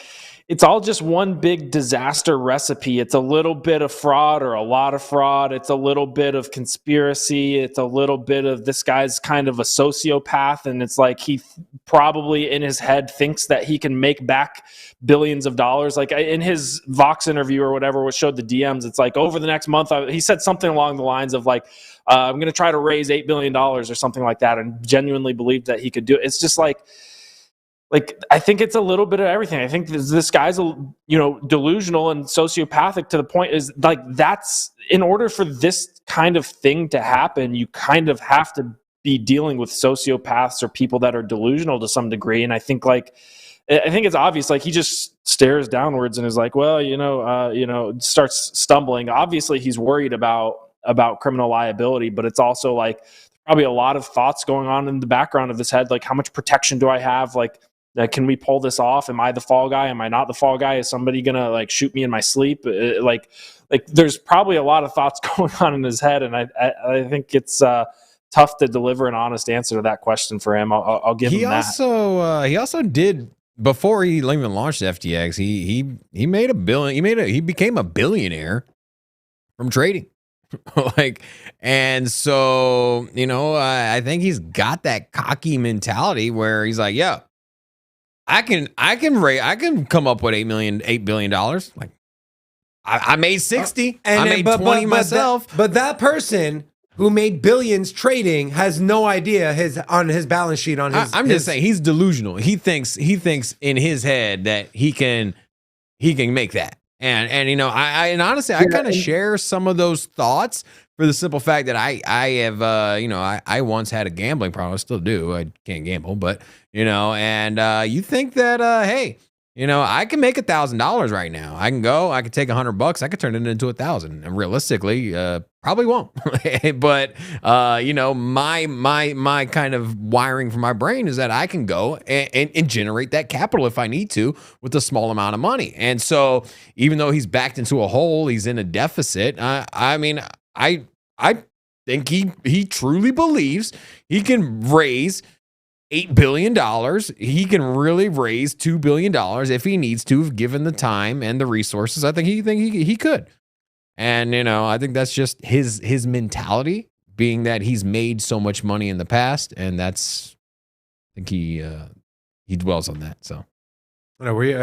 it's all just one big disaster recipe. It's a little bit of fraud or a lot of fraud. It's a little bit of conspiracy. It's a little bit of this guy's kind of a sociopath. And it's like he probably in his head thinks that he can make back billions of dollars. Like in his Vox interview or whatever, which showed the DMs, it's like over the next month, he said something along the lines of like, I'm going to try to raise $8 billion or something like that, and genuinely believed that he could do it. It's just like I think it's a little bit of everything. I think this guy's, delusional and sociopathic to the point is like, that's in order for this kind of thing to happen, you kind of have to be dealing with sociopaths or people that are delusional to some degree. And I think it's obvious, like he just stares downwards and is like, well, starts stumbling. Obviously he's worried about criminal liability, but it's also like probably a lot of thoughts going on in the background of his head. Like, how much protection do I have? Like, can we pull this off? Am I the fall guy? Am I not the fall guy? Is somebody gonna like shoot me in my sleep? Like there's probably a lot of thoughts going on in his head, and I think it's tough to deliver an honest answer to that question for him. I'll give him that. He also did, before he even launched FTX, he made $1 billion. He became a billionaire from trading. And so, I think he's got that cocky mentality where he's like, yeah, I can come up with $8 billion. Like I made 60 and I made 20 myself. But that person who made billions trading has no idea on his balance sheet on his. I'm just saying he's delusional. He thinks in his head that he can make that. And I honestly I kind of share some of those thoughts for the simple fact that I have I once had a gambling problem. I still do. I can't gamble, but you think that hey, I can make $1,000 right now. I can take $100. I could turn it into 1,000. And realistically, probably won't. But my kind of wiring for my brain is that I can go and generate that capital if I need to with a small amount of money. And so even though he's backed into a hole, he's in a deficit. I think he truly believes he can raise $8 billion. He can really raise $2 billion if he needs to, given the time and the resources. I think he could. And, I think that's just his mentality, being that he's made so much money in the past. And I think he dwells on that. So. Were you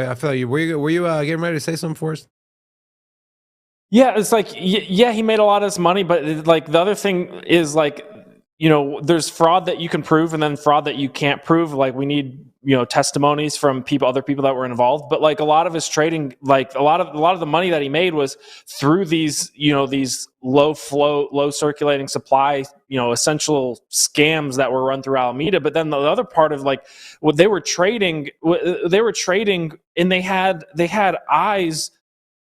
getting ready to say something for us? Yeah, it's like, yeah, he made a lot of this money, but like the other thing is like, there's fraud that you can prove and then fraud that you can't prove. Like we need testimonies from other people that were involved. But like a lot of his trading, like a lot of the money that he made was through these low flow, low circulating supply, essential scams that were run through Alameda. But then the other part of like what they were trading, and they had eyes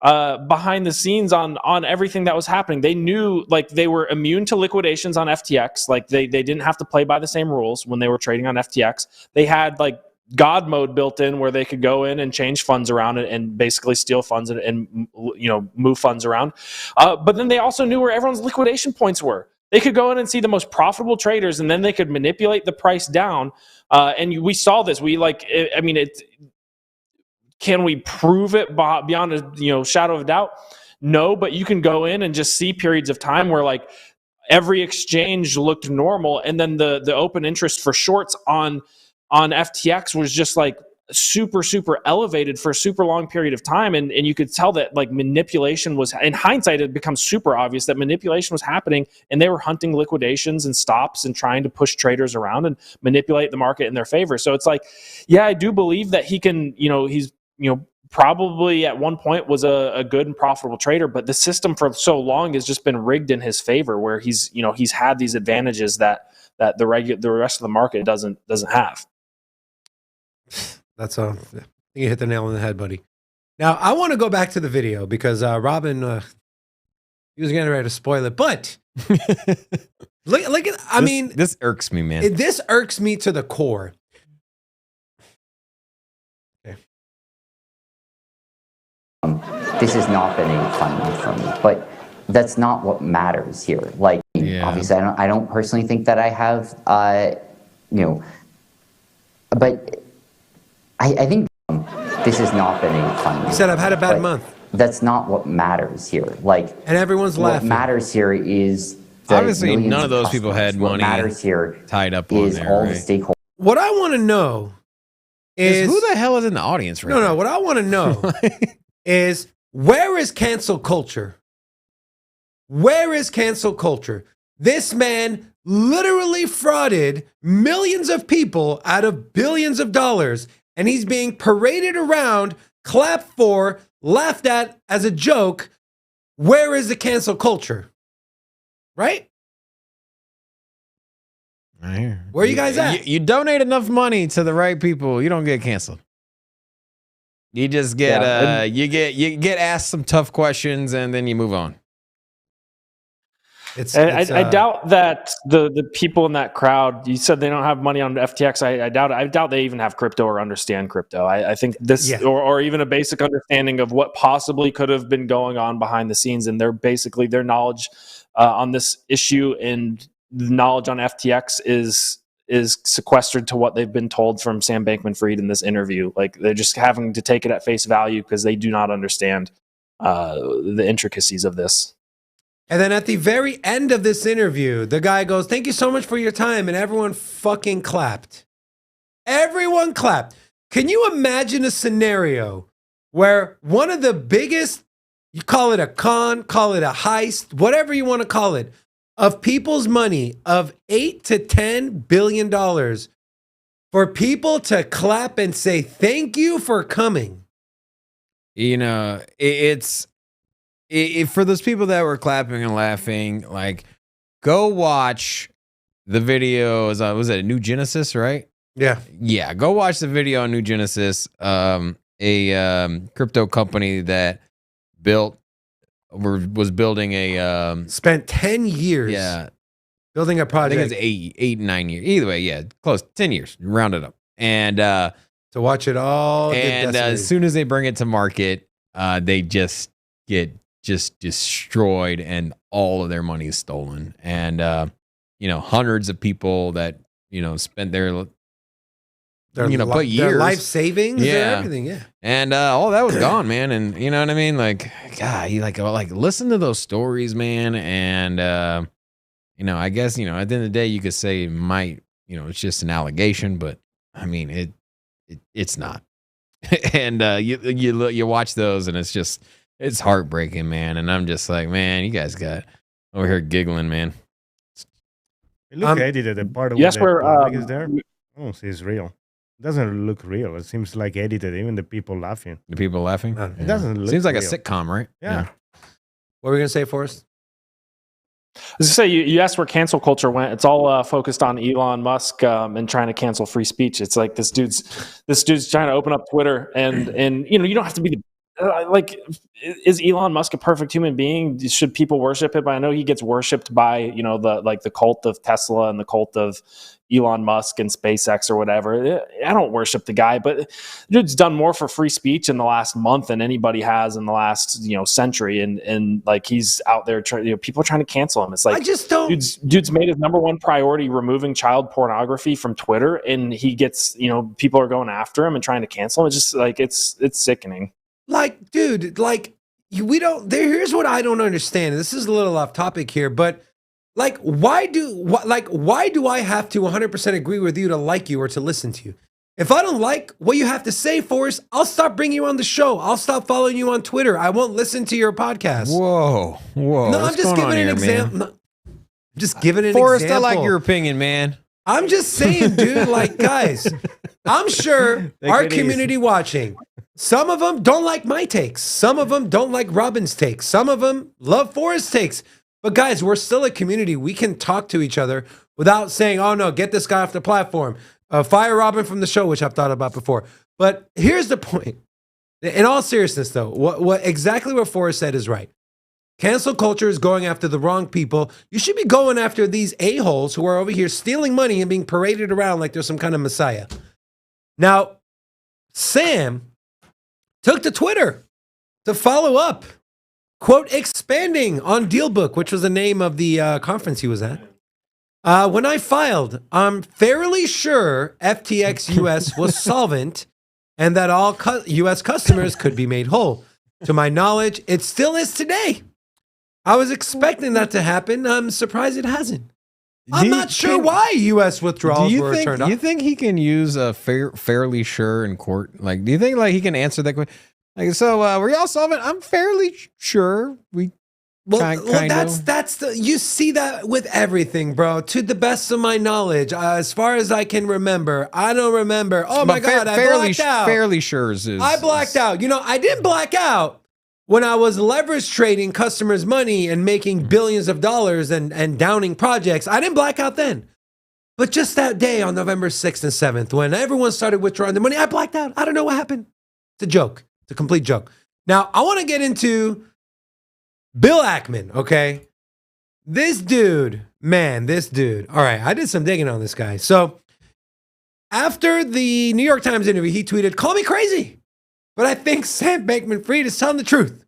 behind the scenes on everything that was happening. They knew, like, they were immune to liquidations on FTX. Like they didn't have to play by the same rules when they were trading on FTX. They had like God mode built in where they could go in and change funds around and basically steal funds and move funds around. But then they also knew where everyone's liquidation points were. They could go in and see the most profitable traders, and then they could manipulate the price down. And we saw this. Can we prove it beyond a shadow of a doubt? No, but you can go in and just see periods of time where like every exchange looked normal, and then the open interest for shorts on FTX was just like super elevated for a super long period of time, and you could tell that like manipulation was, in hindsight it becomes super obvious that manipulation was happening, and they were hunting liquidations and stops and trying to push traders around and manipulate the market in their favor. So it's like, yeah, I do believe that he can, he's probably at one point was a good and profitable trader, but the system for so long has just been rigged in his favor, where he's had these advantages that the rest of the market doesn't have. That's all. You hit the nail on the head, buddy. Now I want to go back to the video because Robin, he was getting ready to spoil it, but look at, this irks me, man. This irks me to the core. This has not been a fun month for me, but that's not what matters here. Like, obviously, I don't personally think that I have, but I think this has not been a fun month. You said I've had a bad month. That's not what matters here. Like, and everyone's laughing. What matters here is obviously none of those people had money matters here tied up on there, all right? the stakeholders. What I want to know is who the hell is in the audience right now? No, what I want to know is, where is cancel culture? Where is cancel culture? This man literally frauded millions of people out of billions of dollars, and he's being paraded around, clapped for, laughed at as a joke. Where is the cancel culture? Right? Right here. Where are you guys at? You donate enough money to the right people, you don't get canceled. You just get you get asked some tough questions, and then you move on. I doubt that the people in that crowd, you said they don't have money on FTX. I doubt they even have crypto or understand crypto. I think this, or even a basic understanding of what possibly could have been going on behind the scenes, and their knowledge on this issue and knowledge on FTX is sequestered to what they've been told from Sam Bankman-Fried in this interview. Like, they're just having to take it at face value because they do not understand the intricacies of this. And then at the very end of this interview, the guy goes, "Thank you so much for your time," and everyone fucking clapped. Everyone clapped. Can you imagine a scenario where one of the biggest, you call it a con, call it a heist, whatever you want to call it, of people's money of $8 to $10 billion, for people to clap and say thank you for coming? It's for those people that were clapping and laughing, like, go watch the video. Was it New Genesis, right? Yeah. Go watch the video on New Genesis, a crypto company that was building a spent 10 years building a project. I think it's 8 9 years, either way, close 10 years, round it up, and to watch it all, and as soon as they bring it to market, they just get destroyed, and all of their money is stolen, and hundreds of people that spent their put years, their life savings, their everything, and all that was gone, man. And you know what I mean? Like, God, you like listen to those stories, man. And I guess at the end of the day, you could say it might, it's just an allegation, but I mean, it's not. And you watch those, and it's heartbreaking, man. And I'm just like, man, you guys got over here giggling, man. Look, Eddie, the part yes, where where is there. Oh, it's real. doesn't look real. It seems like edited. Even the people laughing. The people laughing. It doesn't look. Seems like real. a sitcom, right? Yeah. What were we gonna say, Forrest? I was gonna say, you asked where cancel culture went. It's all focused on Elon Musk and trying to cancel free speech. It's like this dude's trying to open up Twitter, and you don't have to be like, is Elon Musk a perfect human being? Should people worship him? I know he gets worshipped by the cult of Tesla and the cult of Elon Musk and SpaceX or whatever. I don't worship the guy, but the dude's done more for free speech in the last month than anybody has in the last century, and like he's out there trying. People are trying to cancel him. It's like, I just don't. Dude's made his number one priority removing child pornography from Twitter, and he gets people are going after him and trying to cancel him. It's just like it's sickening. Like, dude, like we don't. Here's what I don't understand. This is a little off topic here, but. Like, why do I have to 100% agree with you to like you or to listen to you? If I don't like what you have to say, Forrest, I'll stop bringing you on the show. I'll stop following you on Twitter. I won't listen to your podcast. Whoa. No, I'm just giving an example. Just giving an Forrest, example. I like your opinion, man. I'm just saying, dude, like, guys, I'm sure our community watching, some of them don't like my takes. Some of them don't like Robin's takes. Some of them love Forrest's takes. But guys, we're still a community. We can talk to each other without saying, oh no, get this guy off the platform. Fire Robin from the show, which I've thought about before. But here's the point. In all seriousness, though, exactly what Forrest said is right. Cancel culture is going after the wrong people. You should be going after these a-holes who are over here stealing money and being paraded around like they're some kind of messiah. Now, Sam took to Twitter to follow up. Quote, expanding on Dealbook, which was the name of the conference he was at. When I filed, I'm fairly sure FTX US was solvent and that all US customers could be made whole. To my knowledge, it still is today. I was expecting that to happen. I'm surprised it hasn't. I'm not sure why US withdrawals were turned off. Do you think he can use a fairly sure in court? Like, do you think like he can answer that question? Like, so were y'all solvent? I'm fairly sure we. That's you see that with everything, bro. To the best of my knowledge, as far as I can remember, I don't remember. Oh my God, I blacked out. Fairly sure I blacked out. I didn't black out when I was leverage trading customers' money and making billions of dollars and downing projects. I didn't black out then. But just that day on November 6th and 7th, when everyone started withdrawing their money, I blacked out. I don't know what happened. It's a joke. It's a complete joke. Now, I want to get into Bill Ackman, okay? This dude. All right, I did some digging on this guy. So, after the New York Times interview, he tweeted, call me crazy, but I think Sam Bankman-Fried is telling the truth.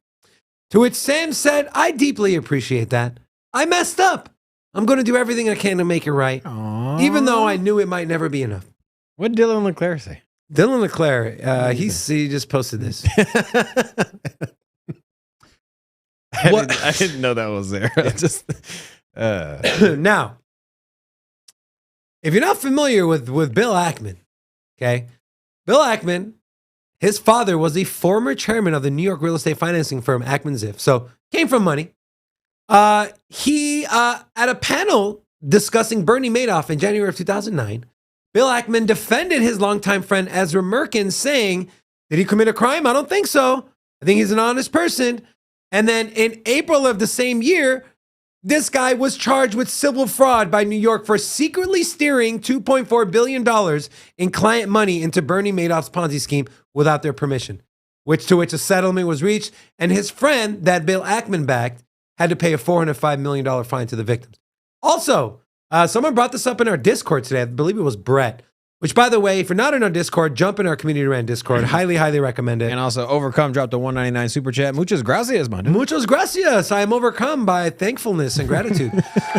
To which Sam said, I deeply appreciate that. I messed up. I'm going to do everything I can to make it right, even though I knew it might never be enough. What did Dylan Leclerc say? Dylan Leclerc, he just posted this. I didn't know that was there. Now, if you're not familiar with Bill Ackman, okay, Bill Ackman, his father was the former chairman of the New York real estate financing firm Ackman Ziff, so came from money. He at a panel discussing Bernie Madoff in January of 2009. Bill Ackman defended his longtime friend Ezra Merkin, saying, did he commit a crime? I don't think so. I think he's an honest person. And then in April of the same year, this guy was charged with civil fraud by New York for secretly steering $2.4 billion in client money into Bernie Madoff's Ponzi scheme without their permission, to which a settlement was reached. And his friend that Bill Ackman backed had to pay a $405 million fine to the victims. Also, someone brought this up in our Discord today. I believe it was Brett. Which, by the way, if you're not in our Discord, jump in our Community Rant Discord. Highly, highly recommend it. And also, Overcome dropped a $1.99 super chat. Muchas gracias, man. Muchas gracias. I am overcome by thankfulness and gratitude.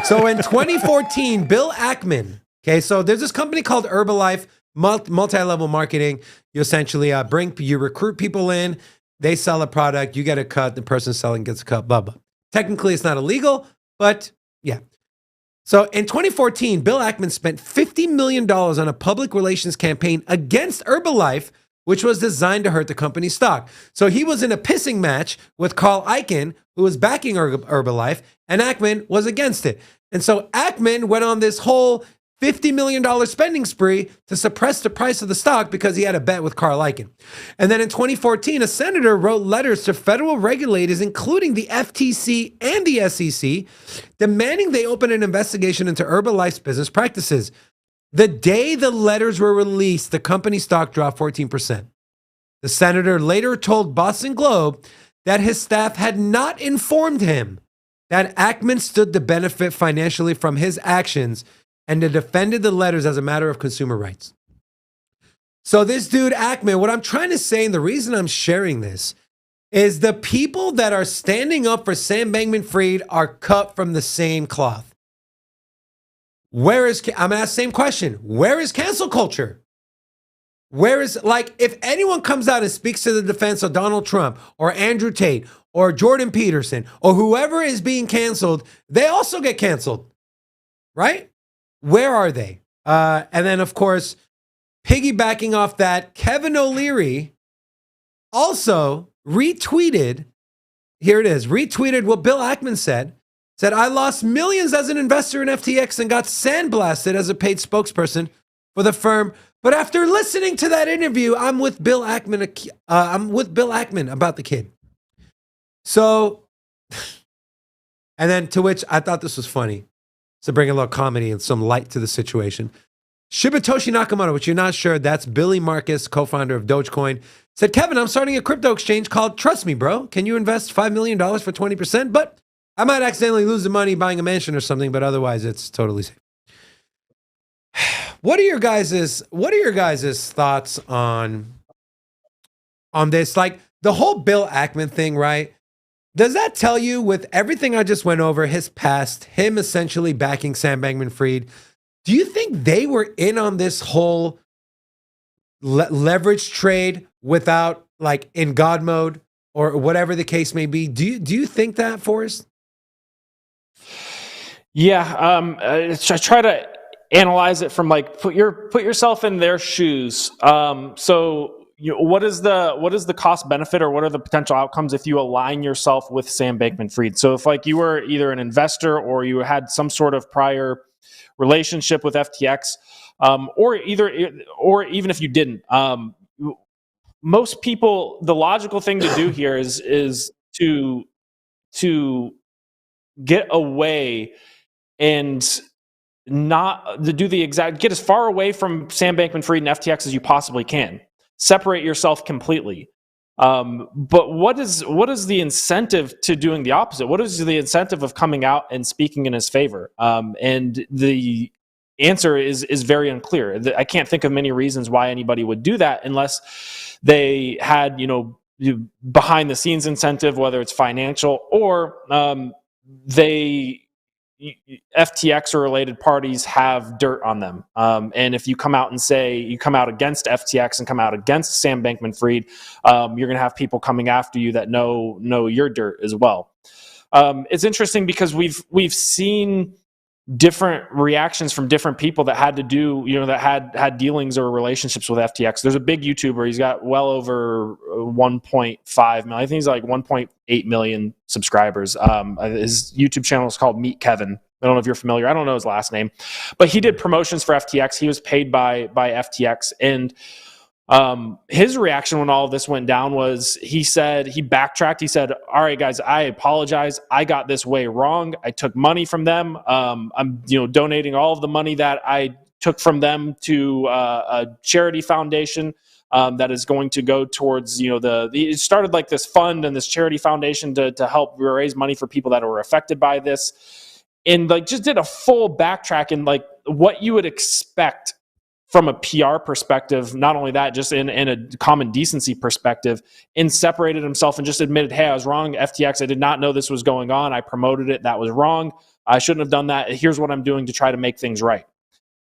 So in 2014, Bill Ackman, okay, so there's this company called Herbalife, multi-level marketing. You essentially you recruit people in, they sell a product, you get a cut, the person selling gets a cut, blah, blah. Technically, it's not illegal, but yeah. So in 2014, Bill Ackman spent $50 million on a public relations campaign against Herbalife, which was designed to hurt the company's stock. So he was in a pissing match with Carl Icahn, who was backing Herbalife, and Ackman was against it. And so Ackman went on this whole $50 million spending spree to suppress the price of the stock because he had a bet with Carl Icahn. And then in 2014, a senator wrote letters to federal regulators, including the FTC and the SEC, demanding they open an investigation into Herbalife's business practices. The day the letters were released, the company stock dropped 14%. The senator later told Boston Globe that his staff had not informed him that Ackman stood to benefit financially from his actions and they defended the letters as a matter of consumer rights. So this dude, Ackman, what I'm trying to say, and the reason I'm sharing this, is the people that are standing up for Sam Bankman-Fried are cut from the same cloth. I'm going to ask the same question. Where is cancel culture? Where is, like, if anyone comes out and speaks to the defense of Donald Trump or Andrew Tate or Jordan Peterson or whoever is being canceled, they also get canceled, right? Where are they? And then, of course, piggybacking off that, Kevin O'Leary also retweeted, here it is, retweeted what Bill Ackman said, I lost millions as an investor in FTX and got sandblasted as a paid spokesperson for the firm. But after listening to that interview, I'm with Bill Ackman. I'm with Bill Ackman about the kid. So, and then to which I thought this was funny. To bring a little comedy and some light to the situation. Shibatoshi Nakamoto, which you're not sure, that's Billy Marcus, co-founder of Dogecoin, said, Kevin, I'm starting a crypto exchange called Trust Me, Bro. Can you invest $5 million for 20%? But I might accidentally lose the money buying a mansion or something, but otherwise it's totally safe. What are your guys' thoughts on this? Like the whole Bill Ackman thing, right? Does that tell you, with everything I just went over, his past, him essentially backing Sam Bankman-Fried, do you think they were in on this whole leverage trade without, like, in God mode or whatever the case may be? Do you think that, Forrest? Yeah, I try to analyze it from, like, put yourself in their shoes. So, what is the cost benefit, or what are the potential outcomes if you align yourself with Sam Bankman-Fried? So if, like, you were either an investor or you had some sort of prior relationship with FTX, or even if you didn't, most people, the logical thing to do here is to get away and not to do the exact, get as far away from Sam Bankman-Fried and FTX as you possibly can. Separate yourself completely. But what is the incentive to doing the opposite? What is the incentive of coming out and speaking in his favor? And the answer is very unclear. I can't think of many reasons why anybody would do that unless they had, behind the scenes incentive, whether it's financial or FTX or related parties have dirt on them. And if you come out and say you come out against FTX and come out against Sam Bankman-Fried, you're going to have people coming after you that know your dirt as well. It's interesting because we've seen different reactions from different people that had to do, that had dealings or relationships with FTX. There's a big YouTuber. He's got well over 1.5 million. I think he's like 1.8 million subscribers. His YouTube channel is called Meet Kevin. I don't know if you're familiar. I don't know his last name, but he did promotions for FTX. He was paid by FTX, and his reaction when all of this went down was he backtracked. He said, all right, guys, I apologize. I got this way wrong. I took money from them. I'm donating all of the money that I took from them to a charity foundation that is going to go towards, it started like this fund and this charity foundation to help raise money for people that were affected by this. And like just did a full backtrack and like what you would expect from a PR perspective, not only that, just in a common decency perspective, and separated himself and just admitted, hey, I was wrong, FTX, I did not know this was going on, I promoted it, that was wrong, I shouldn't have done that, here's what I'm doing to try to make things right.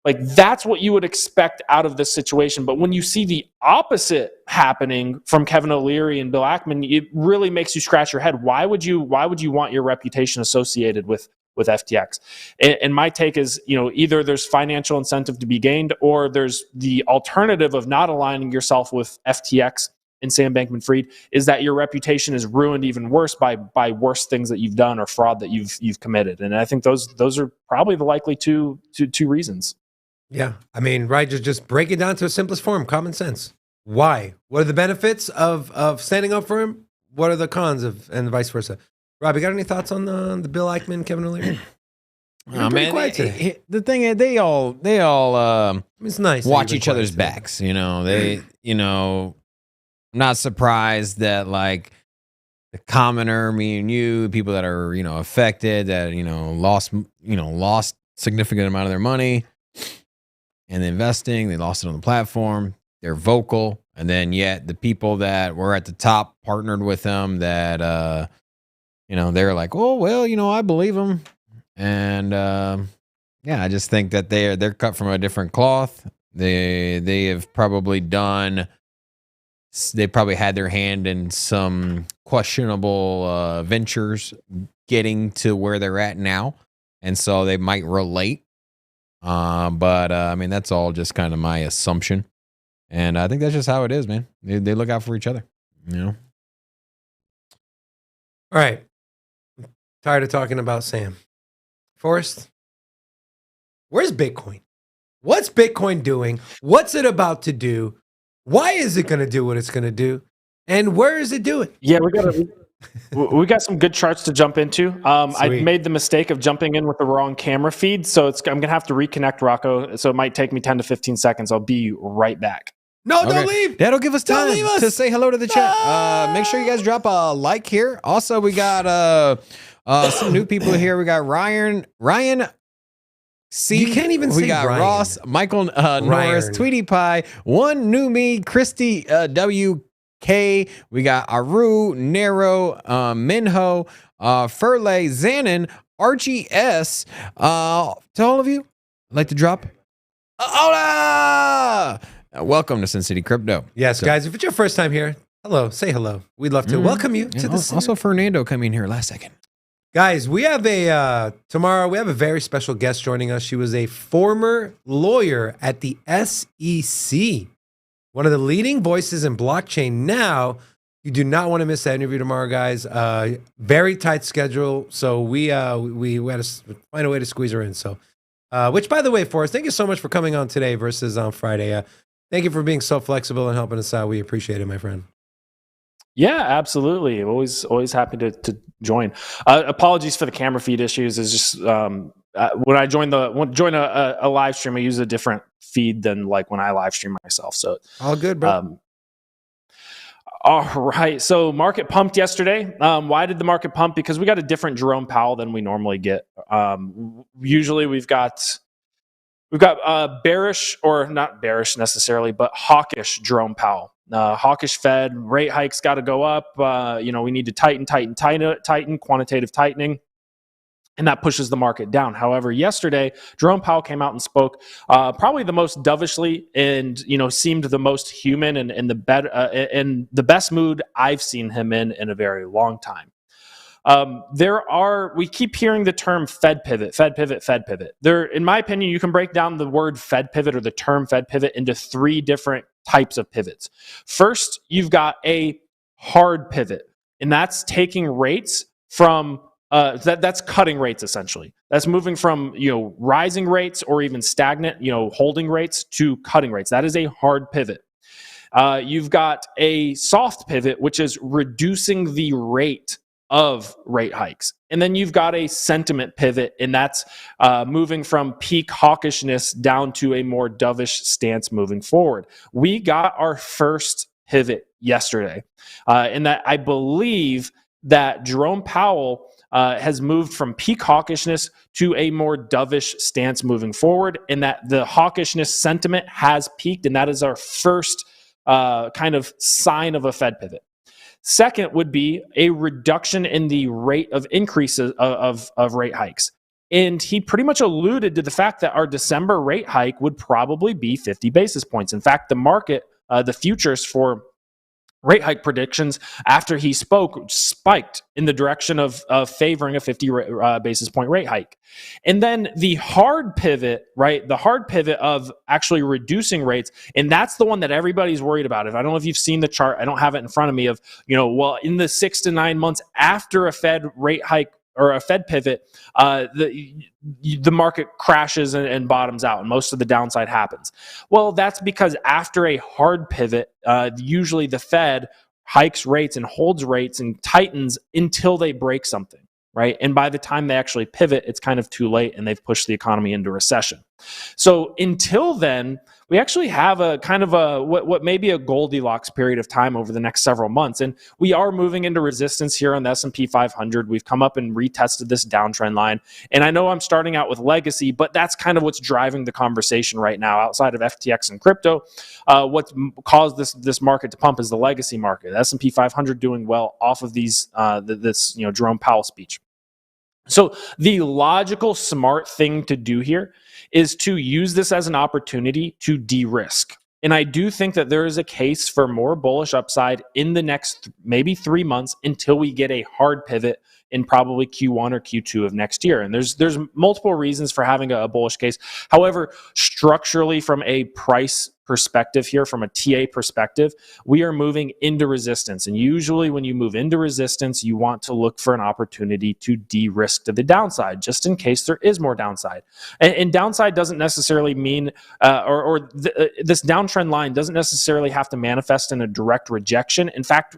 Like, that's what you would expect out of this situation. But when you see the opposite happening from Kevin O'Leary and Bill Ackman, it really makes you scratch your head. Why would you want your reputation associated with FTX? And my take is, either there's financial incentive to be gained, or there's the alternative of not aligning yourself with FTX and Sam Bankman-Fried, is that your reputation is ruined even worse by worse things that you've done or fraud that you've committed. And I think those are probably the likely two reasons. Yeah. I mean, right, just break it down to a simplest form, common sense. Why? What are the benefits of standing up for him? What are the cons of, and vice versa? Rob, you got any thoughts on the Bill Eichmann, Kevin O'Leary? Oh, man, the thing is, they all it's nice watch each other's backs. You know, I'm not surprised that like the commoner, me and you, people that are affected, that lost significant amount of their money and investing, they lost it on the platform. They're vocal, and then yet the people that were at the top partnered with them. That they're like, oh well, I believe them. And I just think that they're cut from a different cloth. They have probably they probably had their hand in some questionable ventures getting to where they're at now, and so they might relate. But I mean, that's all just kind of my assumption, and I think that's just how it is, man. They look out for each other, All right, tired of talking about Sam. Forrest, where's Bitcoin? What's Bitcoin doing? What's it about to do? Why is it going to do what it's going to do? And where is it doing? Yeah, we got some good charts to jump into. I made the mistake of jumping in with the wrong camera feed, so I'm going to have to reconnect, Rocco. So it might take me 10 to 15 seconds. I'll be right back. No, okay. Don't leave. That'll give us time to say hello to the chat. Make sure you guys drop a like here. Also, we got some new people here. We got Ryan C. You can't even say We got Ryan. Ross, Michael Norris, Tweety Pie, One New Me, Christy WK. We got Aru, Nero, Minho, Furley, Zanin, Archie S. To all of you, I'd like to drop hola! Welcome to Sin City Crypto. Yes, guys, if it's your first time here, hello, say hello. We'd love to welcome you to the Also, Fernando coming here last second. Guys, we have tomorrow we have a very special guest joining us. She was a former lawyer at the SEC, one of the leading voices in blockchain now. You do not want to miss that interview tomorrow, guys. Very tight schedule, so we had to find a way to squeeze her in. So, which, by the way, Forrest, thank you so much for coming on today versus on Friday. Thank you for being so flexible and helping us out. We appreciate it, my friend. Yeah, absolutely. Always happy to join. Apologies for the camera feed issues. Is just when I join a live stream, I use a different feed than like when I live stream myself. So all good, bro. All right. So market pumped yesterday. Why did the market pump? Because we got a different Jerome Powell than we normally get. Usually we've got bearish, or not bearish necessarily, but hawkish Jerome Powell. Hawkish Fed, rate hikes got to go up. We need to tighten, quantitative tightening, and that pushes the market down. However, yesterday, Jerome Powell came out and spoke probably the most dovishly, and seemed the most human and in the best mood I've seen him in a very long time. We keep hearing the term Fed pivot. There, in my opinion, you can break down the word Fed pivot or the term Fed pivot into three different types of pivots. First, you've got a hard pivot, and that's taking rates from that's cutting rates essentially. That's moving from rising rates or even stagnant, holding rates to cutting rates. That is a hard pivot. You've got a soft pivot, which is reducing the rate of rate hikes. And then you've got a sentiment pivot, and that's moving from peak hawkishness down to a more dovish stance moving forward. We got our first pivot yesterday, and that I believe that Jerome Powell has moved from peak hawkishness to a more dovish stance moving forward, and that the hawkishness sentiment has peaked, and that is our first kind of sign of a Fed pivot. Second would be a reduction in the rate of increases of rate hikes. And he pretty much alluded to the fact that our December rate hike would probably be 50 basis points. In fact, the market, the futures for rate hike predictions after he spoke spiked in the direction of favoring a 50 basis point rate hike. And then the hard pivot, right? The hard pivot of actually reducing rates. And that's the one that everybody's worried about. I don't know if you've seen the chart. I don't have it in front of me of, in the 6 to 9 months after a Fed rate hike or a Fed pivot, the market crashes and bottoms out, and most of the downside happens. Well, that's because after a hard pivot, usually the Fed hikes rates and holds rates and tightens until they break something, right? And by the time they actually pivot, it's kind of too late and they've pushed the economy into recession. So until then, we actually have a kind of what may be a Goldilocks period of time over the next several months. And we are moving into resistance here on the S&P 500. We've come up and retested this downtrend line. And I know I'm starting out with legacy, but that's kind of what's driving the conversation right now outside of FTX and crypto. What's caused this market to pump is the legacy market. The S&P 500 doing well off of this Jerome Powell speech. So the logical, smart thing to do here is to use this as an opportunity to de-risk. And I do think that there is a case for more bullish upside in the next maybe 3 months until we get a hard pivot in probably Q1 or Q2 of next year. And there's multiple reasons for having a bullish case. However, structurally from a price perspective here, from a TA perspective, we are moving into resistance. And usually when you move into resistance, you want to look for an opportunity to de-risk to the downside, just in case there is more downside. And downside doesn't necessarily mean, this downtrend line doesn't necessarily have to manifest in a direct rejection. In fact,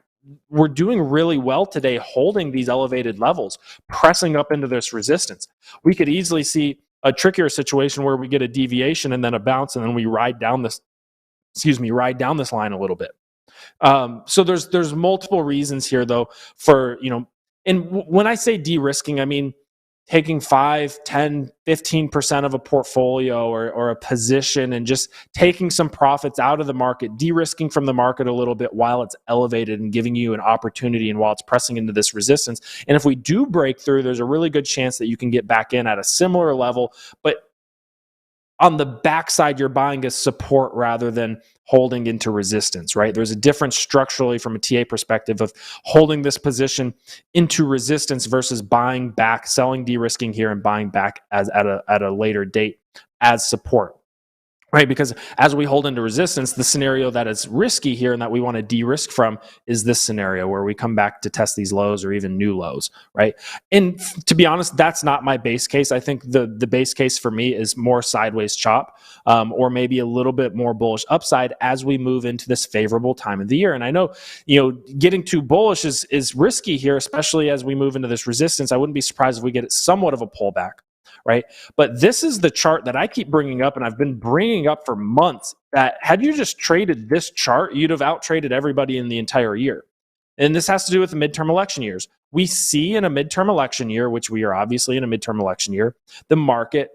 we're doing really well today holding these elevated levels, pressing up into this resistance. We could easily see a trickier situation where we get a deviation and then a bounce, and then we ride down this line a little bit. So there's multiple reasons here though for, and when I say de-risking, I mean taking 5, 10, 15% of a portfolio or a position and just taking some profits out of the market, de-risking from the market a little bit while it's elevated and giving you an opportunity and while it's pressing into this resistance. And if we do break through, there's a really good chance that you can get back in at a similar level, but on the backside, you're buying as support rather than holding into resistance, right? There's a difference structurally from a TA perspective of holding this position into resistance versus buying back, selling, de-risking here and buying back as at a later date as support. Right, because as we hold into resistance, the scenario that is risky here and that we want to de-risk from is this scenario where we come back to test these lows or even new lows, right? And to be honest, that's not my base case. I think the base case for me is more sideways chop, or maybe a little bit more bullish upside as we move into this favorable time of the year. And I know, getting too bullish is risky here, especially as we move into this resistance. I wouldn't be surprised if we get somewhat of a pullback. Right. But this is the chart that I keep bringing up and I've been bringing up for months, that had you just traded this chart, you'd have out-traded everybody in the entire year. And this has to do with the midterm election years. We see in a midterm election year, which we are obviously in a midterm election year, the market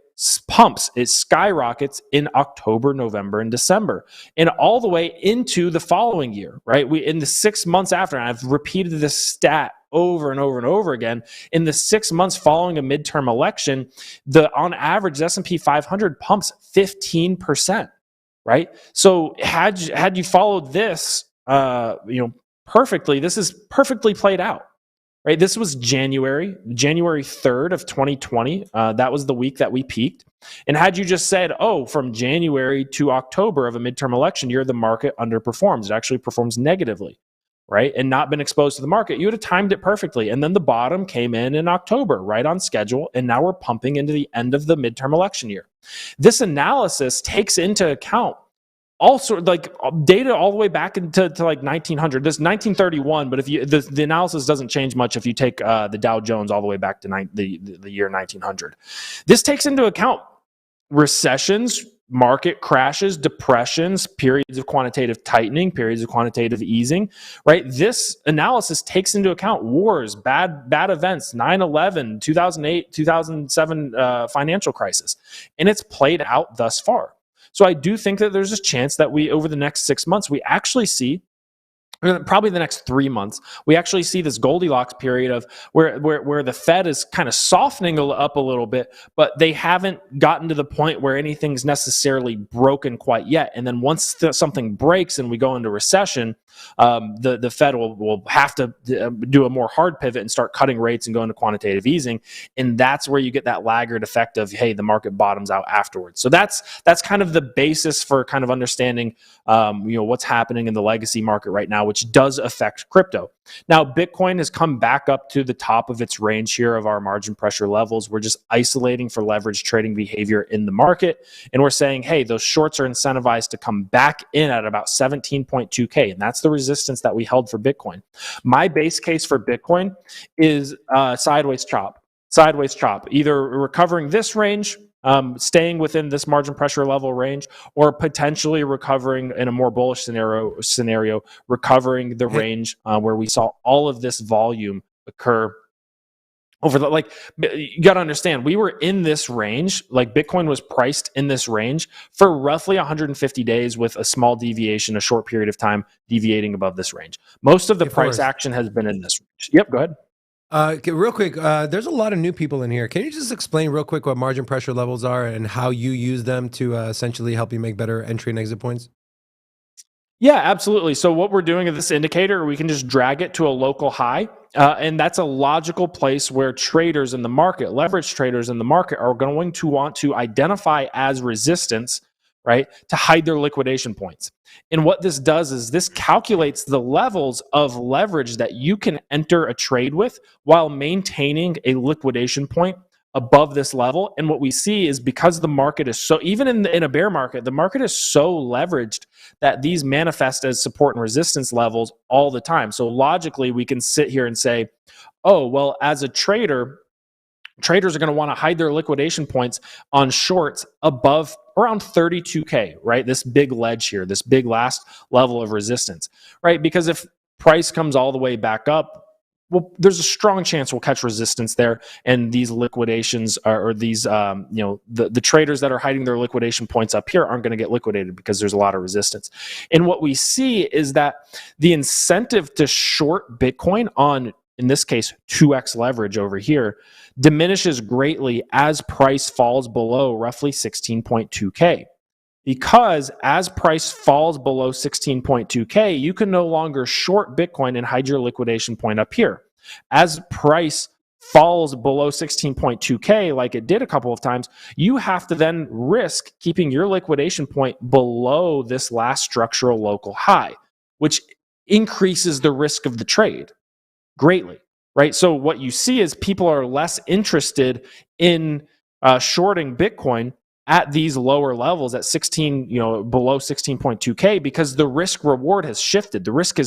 pumps, it skyrockets in October, November, and December, and all the way into the following year, right? In the 6 months after, and I've repeated this stat over and over and over again, in the 6 months following a midterm election, on average, the S&P 500 pumps 15%, right? So had you followed this, perfectly, this is perfectly played out. Right, this was January 3rd of 2020. That was the week that we peaked. And had you just said, from January to October of a midterm election year, the market underperforms. It actually performs negatively, right? And not been exposed to the market, you would have timed it perfectly. And then the bottom came in October, right on schedule. And now we're pumping into the end of the midterm election year. This analysis takes into account also like data all the way back into like 1900. This 1931, but if the analysis doesn't change much if you take the Dow Jones all the way back to the year 1900. This takes into account recessions, market crashes, depressions, periods of quantitative tightening, periods of quantitative easing, right? This analysis takes into account wars, bad events, 9/11, 2008, 2007 financial crisis, and it's played out thus far. So I do think that there's a chance that we, over the next 6 months, we actually see, probably the next 3 months, we actually see this Goldilocks period of where the Fed is kind of softening up a little bit, but they haven't gotten to the point where anything's necessarily broken quite yet. And then once something breaks and we go into recession, the Fed will have to do a more hard pivot and start cutting rates and go into quantitative easing. And that's where you get that laggard effect of, hey, the market bottoms out afterwards. So that's kind of the basis for kind of understanding, what's happening in the legacy market right now, which does affect crypto. Now, Bitcoin has come back up to the top of its range here of our margin pressure levels. We're just isolating for leverage trading behavior in the market. And we're saying, hey, those shorts are incentivized to come back in at about 17.2K. And that's the resistance that we held for Bitcoin. My base case for Bitcoin is sideways chop, either recovering this range, staying within this margin pressure level range, or potentially recovering in a more bullish scenario, recovering the range where we saw all of this volume occur over the, like, you got to understand, we were in this range, like Bitcoin was priced in this range for roughly 150 days with a small deviation, a short period of time deviating above this range. Most of the price action has been in this range. Yep, go ahead. Real quick, there's a lot of new people in here. Can you just explain real quick what margin pressure levels are and how you use them to essentially help you make better entry and exit points? Yeah, absolutely. So what we're doing at this indicator, we can just drag it to a local high. And that's a logical place where traders in the market, leverage traders in the market, are going to want to identify as resistance, right, to hide their liquidation points. And what this does is this calculates the levels of leverage that you can enter a trade with while maintaining a liquidation point above this level. And what we see is, because the market is so, even in a bear market, the market is so leveraged that these manifest as support and resistance levels all the time. So logically, we can sit here and say, oh, well, as a trader, traders are going to want to hide their liquidation points on shorts above around 32K, right? This big ledge here, this big last level of resistance, right? Because if price comes all the way back up, well, there's a strong chance we'll catch resistance there, and these liquidations or these, the traders that are hiding their liquidation points up here aren't going to get liquidated because there's a lot of resistance. And what we see is that the incentive to short Bitcoin on, in this case, 2x leverage over here, diminishes greatly as price falls below roughly 16.2K. Because as price falls below 16.2K, you can no longer short Bitcoin and hide your liquidation point up here. As price falls below 16.2K, like it did a couple of times, you have to then risk keeping your liquidation point below this last structural local high, which increases the risk of the trade greatly, right? So what you see is people are less interested in shorting Bitcoin at these lower levels at 16, below 16.2K, because the risk reward has shifted. The risk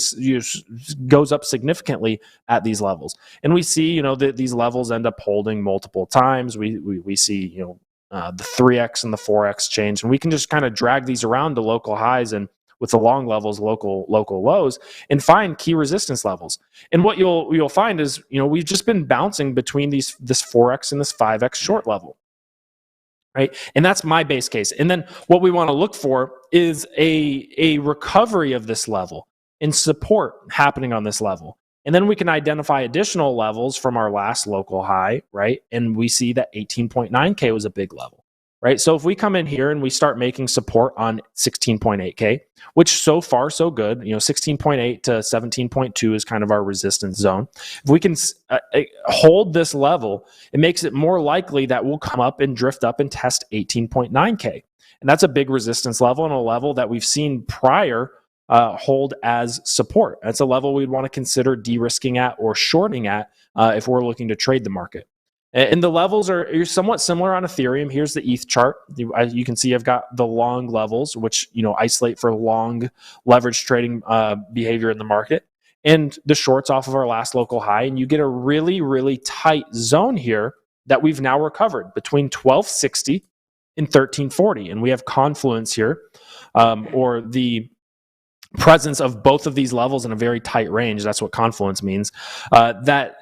goes up significantly at these levels. And we see, that these levels end up holding multiple times. We see, the 3x and the 4x change, and we can just kind of drag these around to local highs and with the long levels, local lows, and find key resistance levels. And what you'll find is, we've just been bouncing between this 4x and this 5x short level. Right. And that's my base case. And then what we want to look for is a recovery of this level and support happening on this level. And then we can identify additional levels from our last local high, right? And we see that 18.9K was a big level, right? So if we come in here and we start making support on 16.8K, which so far so good, 16.8 to 17.2 is kind of our resistance zone. If we can hold this level, it makes it more likely that we'll come up and drift up and test 18.9K. And that's a big resistance level, and a level that we've seen prior hold as support. That's a level we'd want to consider de-risking at or shorting at if we're looking to trade the market. And the levels are somewhat similar on Ethereum. Here's the ETH chart. You can see I've got the long levels, which isolate for long leverage trading behavior in the market, and the shorts off of our last local high. And you get a really, really tight zone here that we've now recovered between 1260 and 1340. And we have confluence here, or the presence of both of these levels in a very tight range. That's what confluence means. That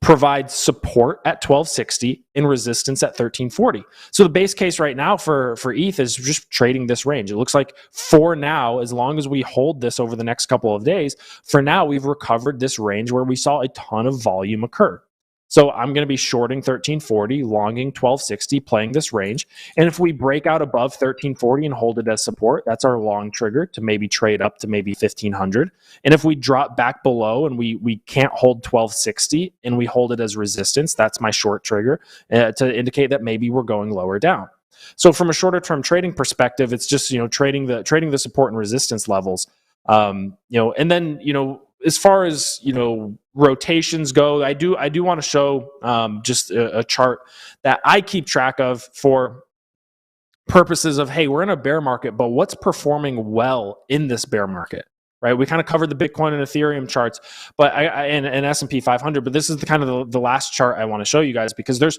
provides support at 1260 and resistance at 1340. So the base case right now for ETH is just trading this range. It looks like for now, as long as we hold this over the next couple of days, for now we've recovered this range where we saw a ton of volume occur. So I'm going to be shorting 1340, longing 1260, playing this range. And if we break out above 1340 and hold it as support, that's our long trigger to maybe trade up to maybe 1500. And if we drop back below and we can't hold 1260 and we hold it as resistance, that's my short trigger to indicate that maybe we're going lower down. So from a shorter term trading perspective, it's just trading the support and resistance levels And then, as far as, rotations go, I do want to show just a chart that I keep track of for purposes of, hey, we're in a bear market, but what's performing well in this bear market, right? We kind of covered the Bitcoin and Ethereum charts, but and S&P 500, but this is the kind of the last chart I want to show you guys, because there's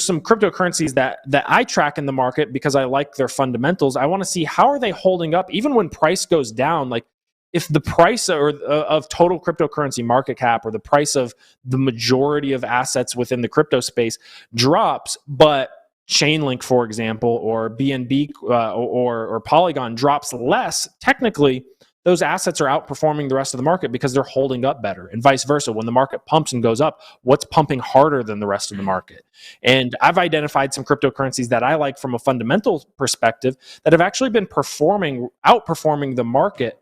some cryptocurrencies that I track in the market because I like their fundamentals. I want to see how are they holding up even when price goes down. Like, if the price of total cryptocurrency market cap, or the price of the majority of assets within the crypto space drops, but Chainlink, for example, or BNB or Polygon drops less, technically those assets are outperforming the rest of the market because they're holding up better, and vice versa. When the market pumps and goes up, what's pumping harder than the rest of the market? And I've identified some cryptocurrencies that I like from a fundamental perspective that have actually been outperforming the market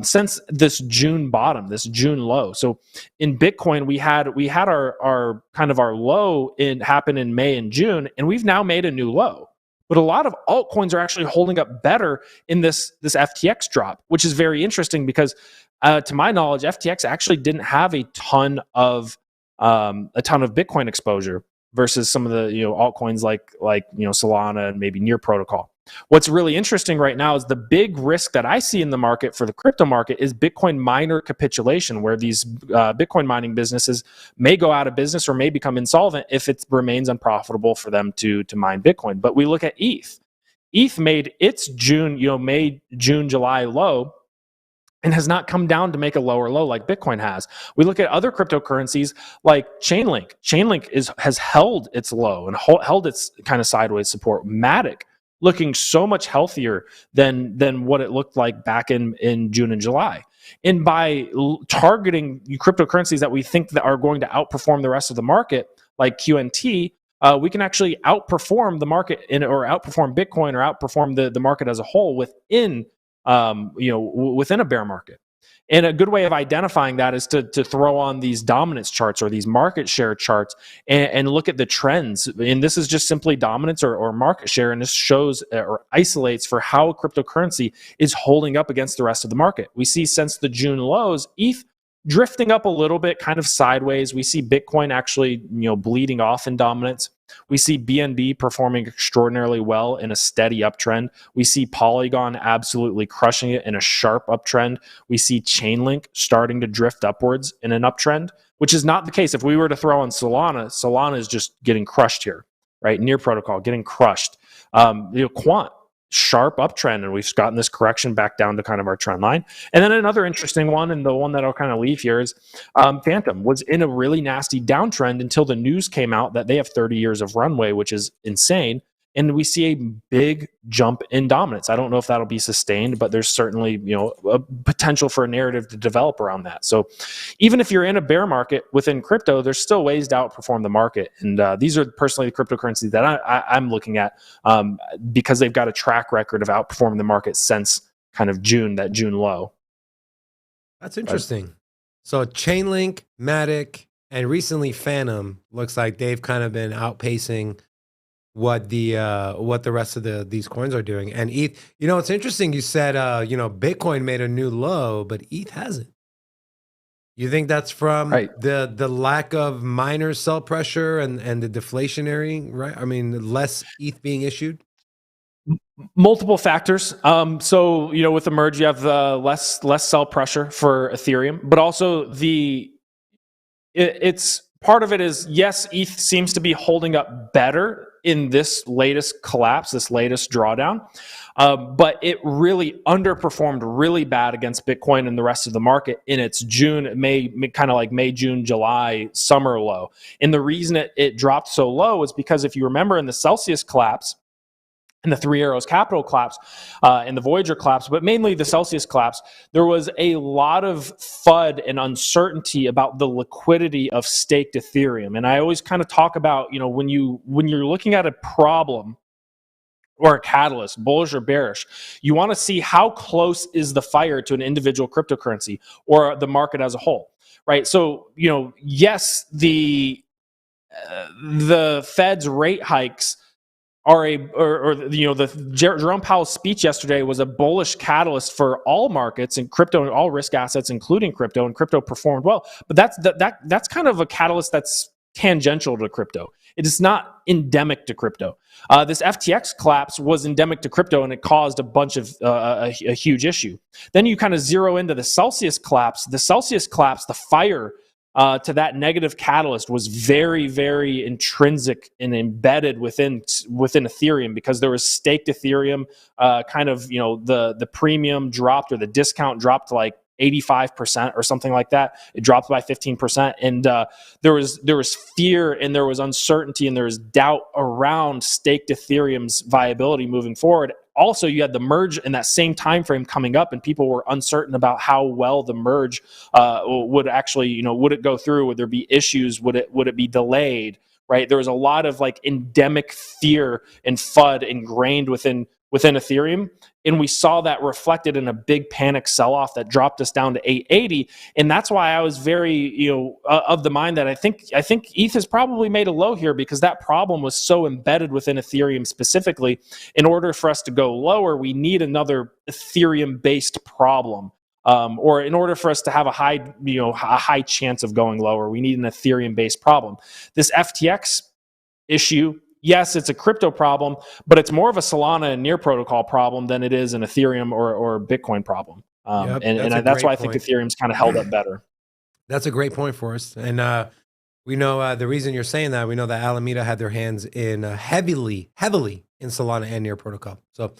since this June bottom, this June low. So in Bitcoin, we had our kind of our low happen in May and June, and we've now made a new low. But a lot of altcoins are actually holding up better in this FTX drop, which is very interesting because, to my knowledge, FTX actually didn't have a ton of Bitcoin exposure versus some of the altcoins like Solana and maybe Near Protocol. What's really interesting right now is the big risk that I see in the market for the crypto market is Bitcoin miner capitulation, where these Bitcoin mining businesses may go out of business or may become insolvent if it remains unprofitable for them to mine Bitcoin. But we look at ETH. ETH made its May, June, July low and has not come down to make a lower low like Bitcoin has. We look at other cryptocurrencies like Chainlink. Chainlink has held its low and held its kind of sideways support. Matic looking so much healthier than what it looked like back in June and July. And by targeting cryptocurrencies that we think that are going to outperform the rest of the market, like QNT, we can actually outperform the market or outperform Bitcoin or outperform the market as a whole within within a bear market. And a good way of identifying that is to throw on these dominance charts or these market share charts and look at the trends. And this is just simply dominance or market share. And this shows or isolates for how a cryptocurrency is holding up against the rest of the market. We see since the June lows, ETH drifting up a little bit, kind of sideways. We see Bitcoin actually, bleeding off in dominance. We see BNB performing extraordinarily well in a steady uptrend. We see Polygon absolutely crushing it in a sharp uptrend. We see Chainlink starting to drift upwards in an uptrend, which is not the case. If we were to throw on Solana is just getting crushed here, right? Near Protocol getting crushed. Quant, sharp uptrend, and we've gotten this correction back down to kind of our trend line. And then another interesting one, and the one that I'll kind of leave here, is Phantom was in a really nasty downtrend until the news came out that they have 30 years of runway, which is insane. And we see a big jump in dominance. I don't know if that'll be sustained, but there's certainly a potential for a narrative to develop around that. So even if you're in a bear market within crypto, there's still ways to outperform the market. And these are personally the cryptocurrencies that I'm looking at because they've got a track record of outperforming the market since kind of that June low. That's interesting. So Chainlink, Matic, and recently Phantom looks like they've kind of been outpacing what the rest of these coins are doing. And ETH, it's interesting. You said Bitcoin made a new low, but ETH hasn't. You think that's from the lack of miner sell pressure and the deflationary, right? I mean, less ETH being issued. Multiple factors. So with the merge, you have less sell pressure for Ethereum, but also it's part of it is, yes, ETH seems to be holding up better in this latest collapse, this latest drawdown, but it really underperformed really bad against Bitcoin and the rest of the market in its May, June, July summer low. And the reason it dropped so low is because if you remember in the Celsius collapse, and the Three Arrows Capital collapse, and the Voyager collapse, but mainly the Celsius collapse, there was a lot of FUD and uncertainty about the liquidity of staked Ethereum. And I always kind of talk about, when you're looking at a problem or a catalyst, bullish or bearish, you want to see how close is the fire to an individual cryptocurrency or the market as a whole, right? So, yes, the Fed's rate hikes Jerome Powell's speech yesterday was a bullish catalyst for all markets and crypto and all risk assets, including crypto, and crypto performed well. But that's kind of a catalyst that's tangential to crypto. It is not endemic to crypto. This FTX collapse was endemic to crypto, and it caused a bunch of a huge issue. Then you kind of zero into the Celsius collapse. The Celsius collapse, the fire to that negative catalyst was very, very intrinsic and embedded within Ethereum, because there was staked Ethereum. The premium dropped, or the discount dropped to like 85% or something like that. It dropped by 15%, and there was fear, and there was uncertainty, and there was doubt around staked Ethereum's viability moving forward. Also, you had the merge in that same time frame coming up, and people were uncertain about how well the merge would actually, would it go through? Would there be issues? Would it be delayed? Right? There was a lot of like endemic fear and FUD ingrained within Ethereum, and we saw that reflected in a big panic sell-off that dropped us down to 880. And that's why I was very, of the mind that I think ETH has probably made a low here, because that problem was so embedded within Ethereum specifically. In order for us to go lower, we need another Ethereum-based problem. Or in order for us to have a high chance of going lower, we need an Ethereum-based problem. This FTX issue, yes, it's a crypto problem, but it's more of a Solana and Near protocol problem than it is an Ethereum or Bitcoin problem. That's why I think Ethereum's kind of held up better. That's a great point for us. And we know the reason you're saying that, we know that Alameda had their hands in heavily in Solana and Near protocol. So,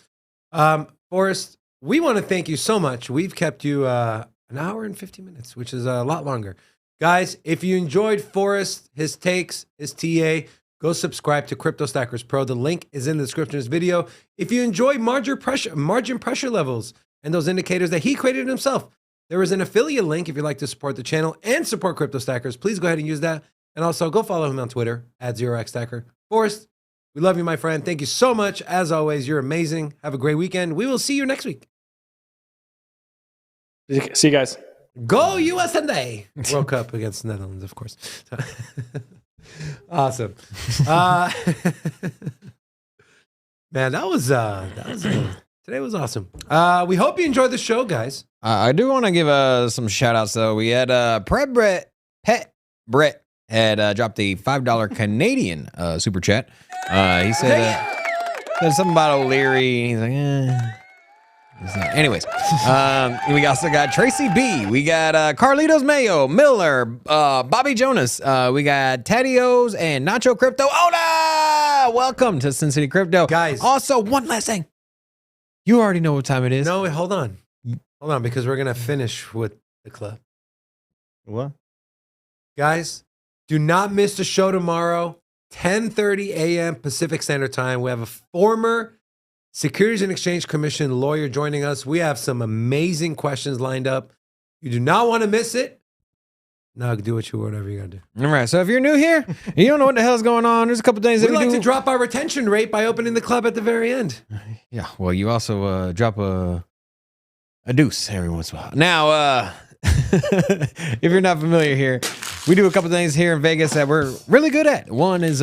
Forrest, we want to thank you so much. We've kept you an hour and 50 minutes, which is a lot longer. Guys, if you enjoyed Forrest, his takes, his TA, go subscribe to Crypto Stackers Pro. The link is in the description of this video. If you enjoy margin pressure levels and those indicators that he created himself, there is an affiliate link if you'd like to support the channel and support Crypto Stackers. Please go ahead and use that. And also go follow him on Twitter at 0xstacker. Forrest, we love you, my friend. Thank you so much. As always, you're amazing. Have a great weekend. We will see you next week. See you guys. Go USA! World Cup against the Netherlands, of course. Awesome. Man, that was today was awesome. We hope you enjoyed the show, guys. I do want to give some shout outs though. We had Pet Brett had dropped the $5 Canadian super chat. He said something about O'Leary. He's like, Anyways, we also got Tracy B. We got Carlitos Mayo, Miller, Bobby Jonas. We got Tadios and Nacho Crypto. Hola! Welcome to Sin City Crypto. Guys. Also, one last thing. You already know what time it is. No, wait, hold on. Hold on, because we're going to finish with the club. What? Guys, do not miss the show tomorrow, 10:30 a.m. Pacific Standard Time. We have a former Securities and Exchange Commission lawyer joining us. We have some amazing questions lined up. You do not want to miss it. Now do whatever you're going to do. All right. So if you're new here and you don't know what the hell's going on, there's a couple things that we we like do. To drop our retention rate by opening the club at the very end. Yeah. Well, you also drop a deuce every once in a while. Now, if you're not familiar here, we do a couple things here in Vegas that we're really good at. One is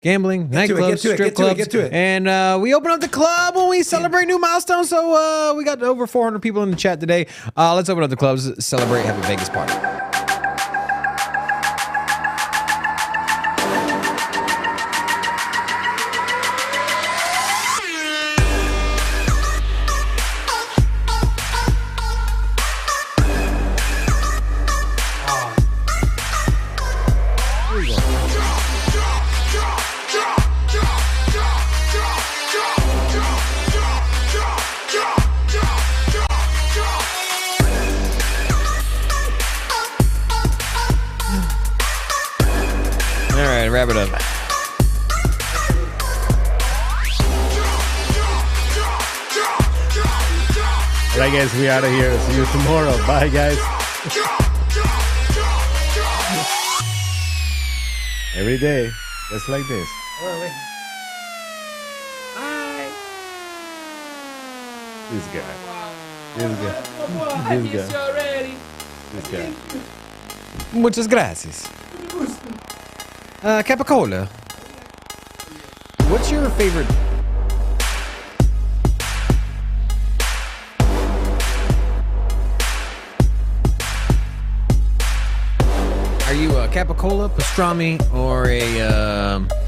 gambling, nightclubs, strip clubs, and we open up the club when we celebrate new milestones. So we got over 400 people in the chat today. Let's open up the clubs, celebrate, have a Vegas party. Wrap it up. All right, guys, we out of here. See you tomorrow. Bye, guys. Every day, just like this. Hi. This guy. Muchas gracias. Capicola. What's your favorite? Are you a capicola, pastrami, or a